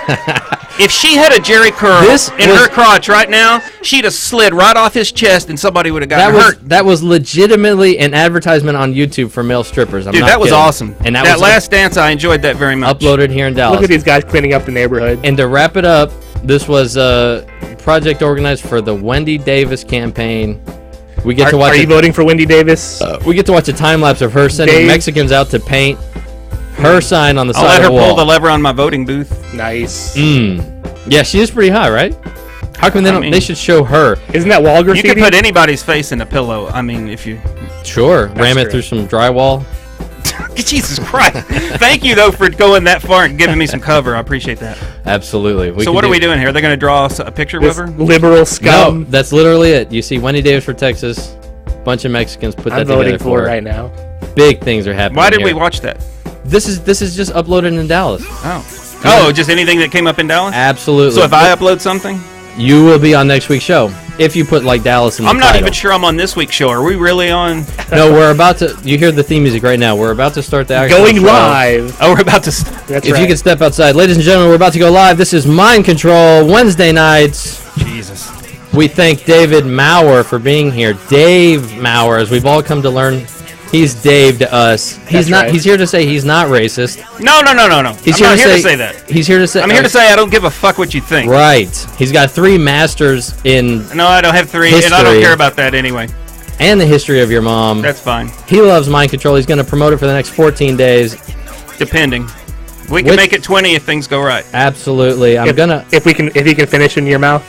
if she had a Jerry curl in her crotch right now, she'd have slid right off his chest and somebody would have gotten hurt. That was legitimately an advertisement on YouTube for male strippers. Dude, that was awesome. And that last dance, I enjoyed that very much. Uploaded here in Dallas. Look at these guys cleaning up the neighborhood. And to wrap it up, this was a project organized for the Wendy Davis campaign. We get to watch. Are you voting for Wendy Davis? We get to watch a time lapse of her sending Mexicans out to paint her sign on the side of the wall. I'll let her pull the lever on my voting booth. Nice. Yeah, she is pretty high, right? How come they should show her? Isn't that wall graffiti? You can put anybody's face in a pillow. I mean, if you... Sure. Ram it through some drywall. Jesus Christ. Thank you, though, for going that far and giving me some cover. I appreciate that. Absolutely. So what are we doing here? Are they going to draw us a picture of her? Liberal scum. No, that's literally it. You see Wendy Davis for Texas. Bunch of Mexicans put that together I'm voting for it right now. Big things are happening. Why did we watch that? This is just uploaded in Dallas. Oh, just anything that came up in Dallas? Absolutely. So if I upload something? You will be on next week's show. If you put like Dallas in the title. I'm not even sure I'm on this week's show. Are we really on? No, we're about to. You hear the theme music right now. We're about to start the actual Going show. live. Oh, we're about to. That's if you can step outside. Ladies and gentlemen, we're about to go live. This is Mind Control Wednesday nights. Jesus. We thank David Mawr for being here. Dave Mawr, as we've all come to learn. He's Dave to us. He's not. Right. He's here to say he's not racist. No. He's I'm not here to say that. He's here to say. I'm here to say I don't give a fuck what you think. Right. He's got 3 masters in. No, I don't have 3, history, and I don't care about that anyway. And the history of your mom. That's fine. He loves mind control. He's going to promote it for the next 14 days. Depending. We can make it 20 if things go right. Absolutely. If he can finish in your mouth.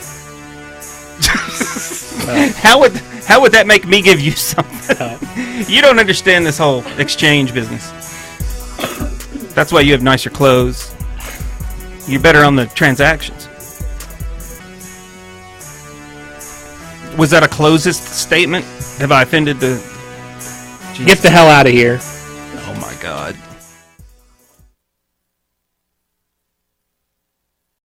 How would that make me give you something? You don't understand this whole exchange business. That's why you have nicer clothes. You're better on the transactions. Was that a closest statement? Have I offended the... Get the hell out of here. Oh my God.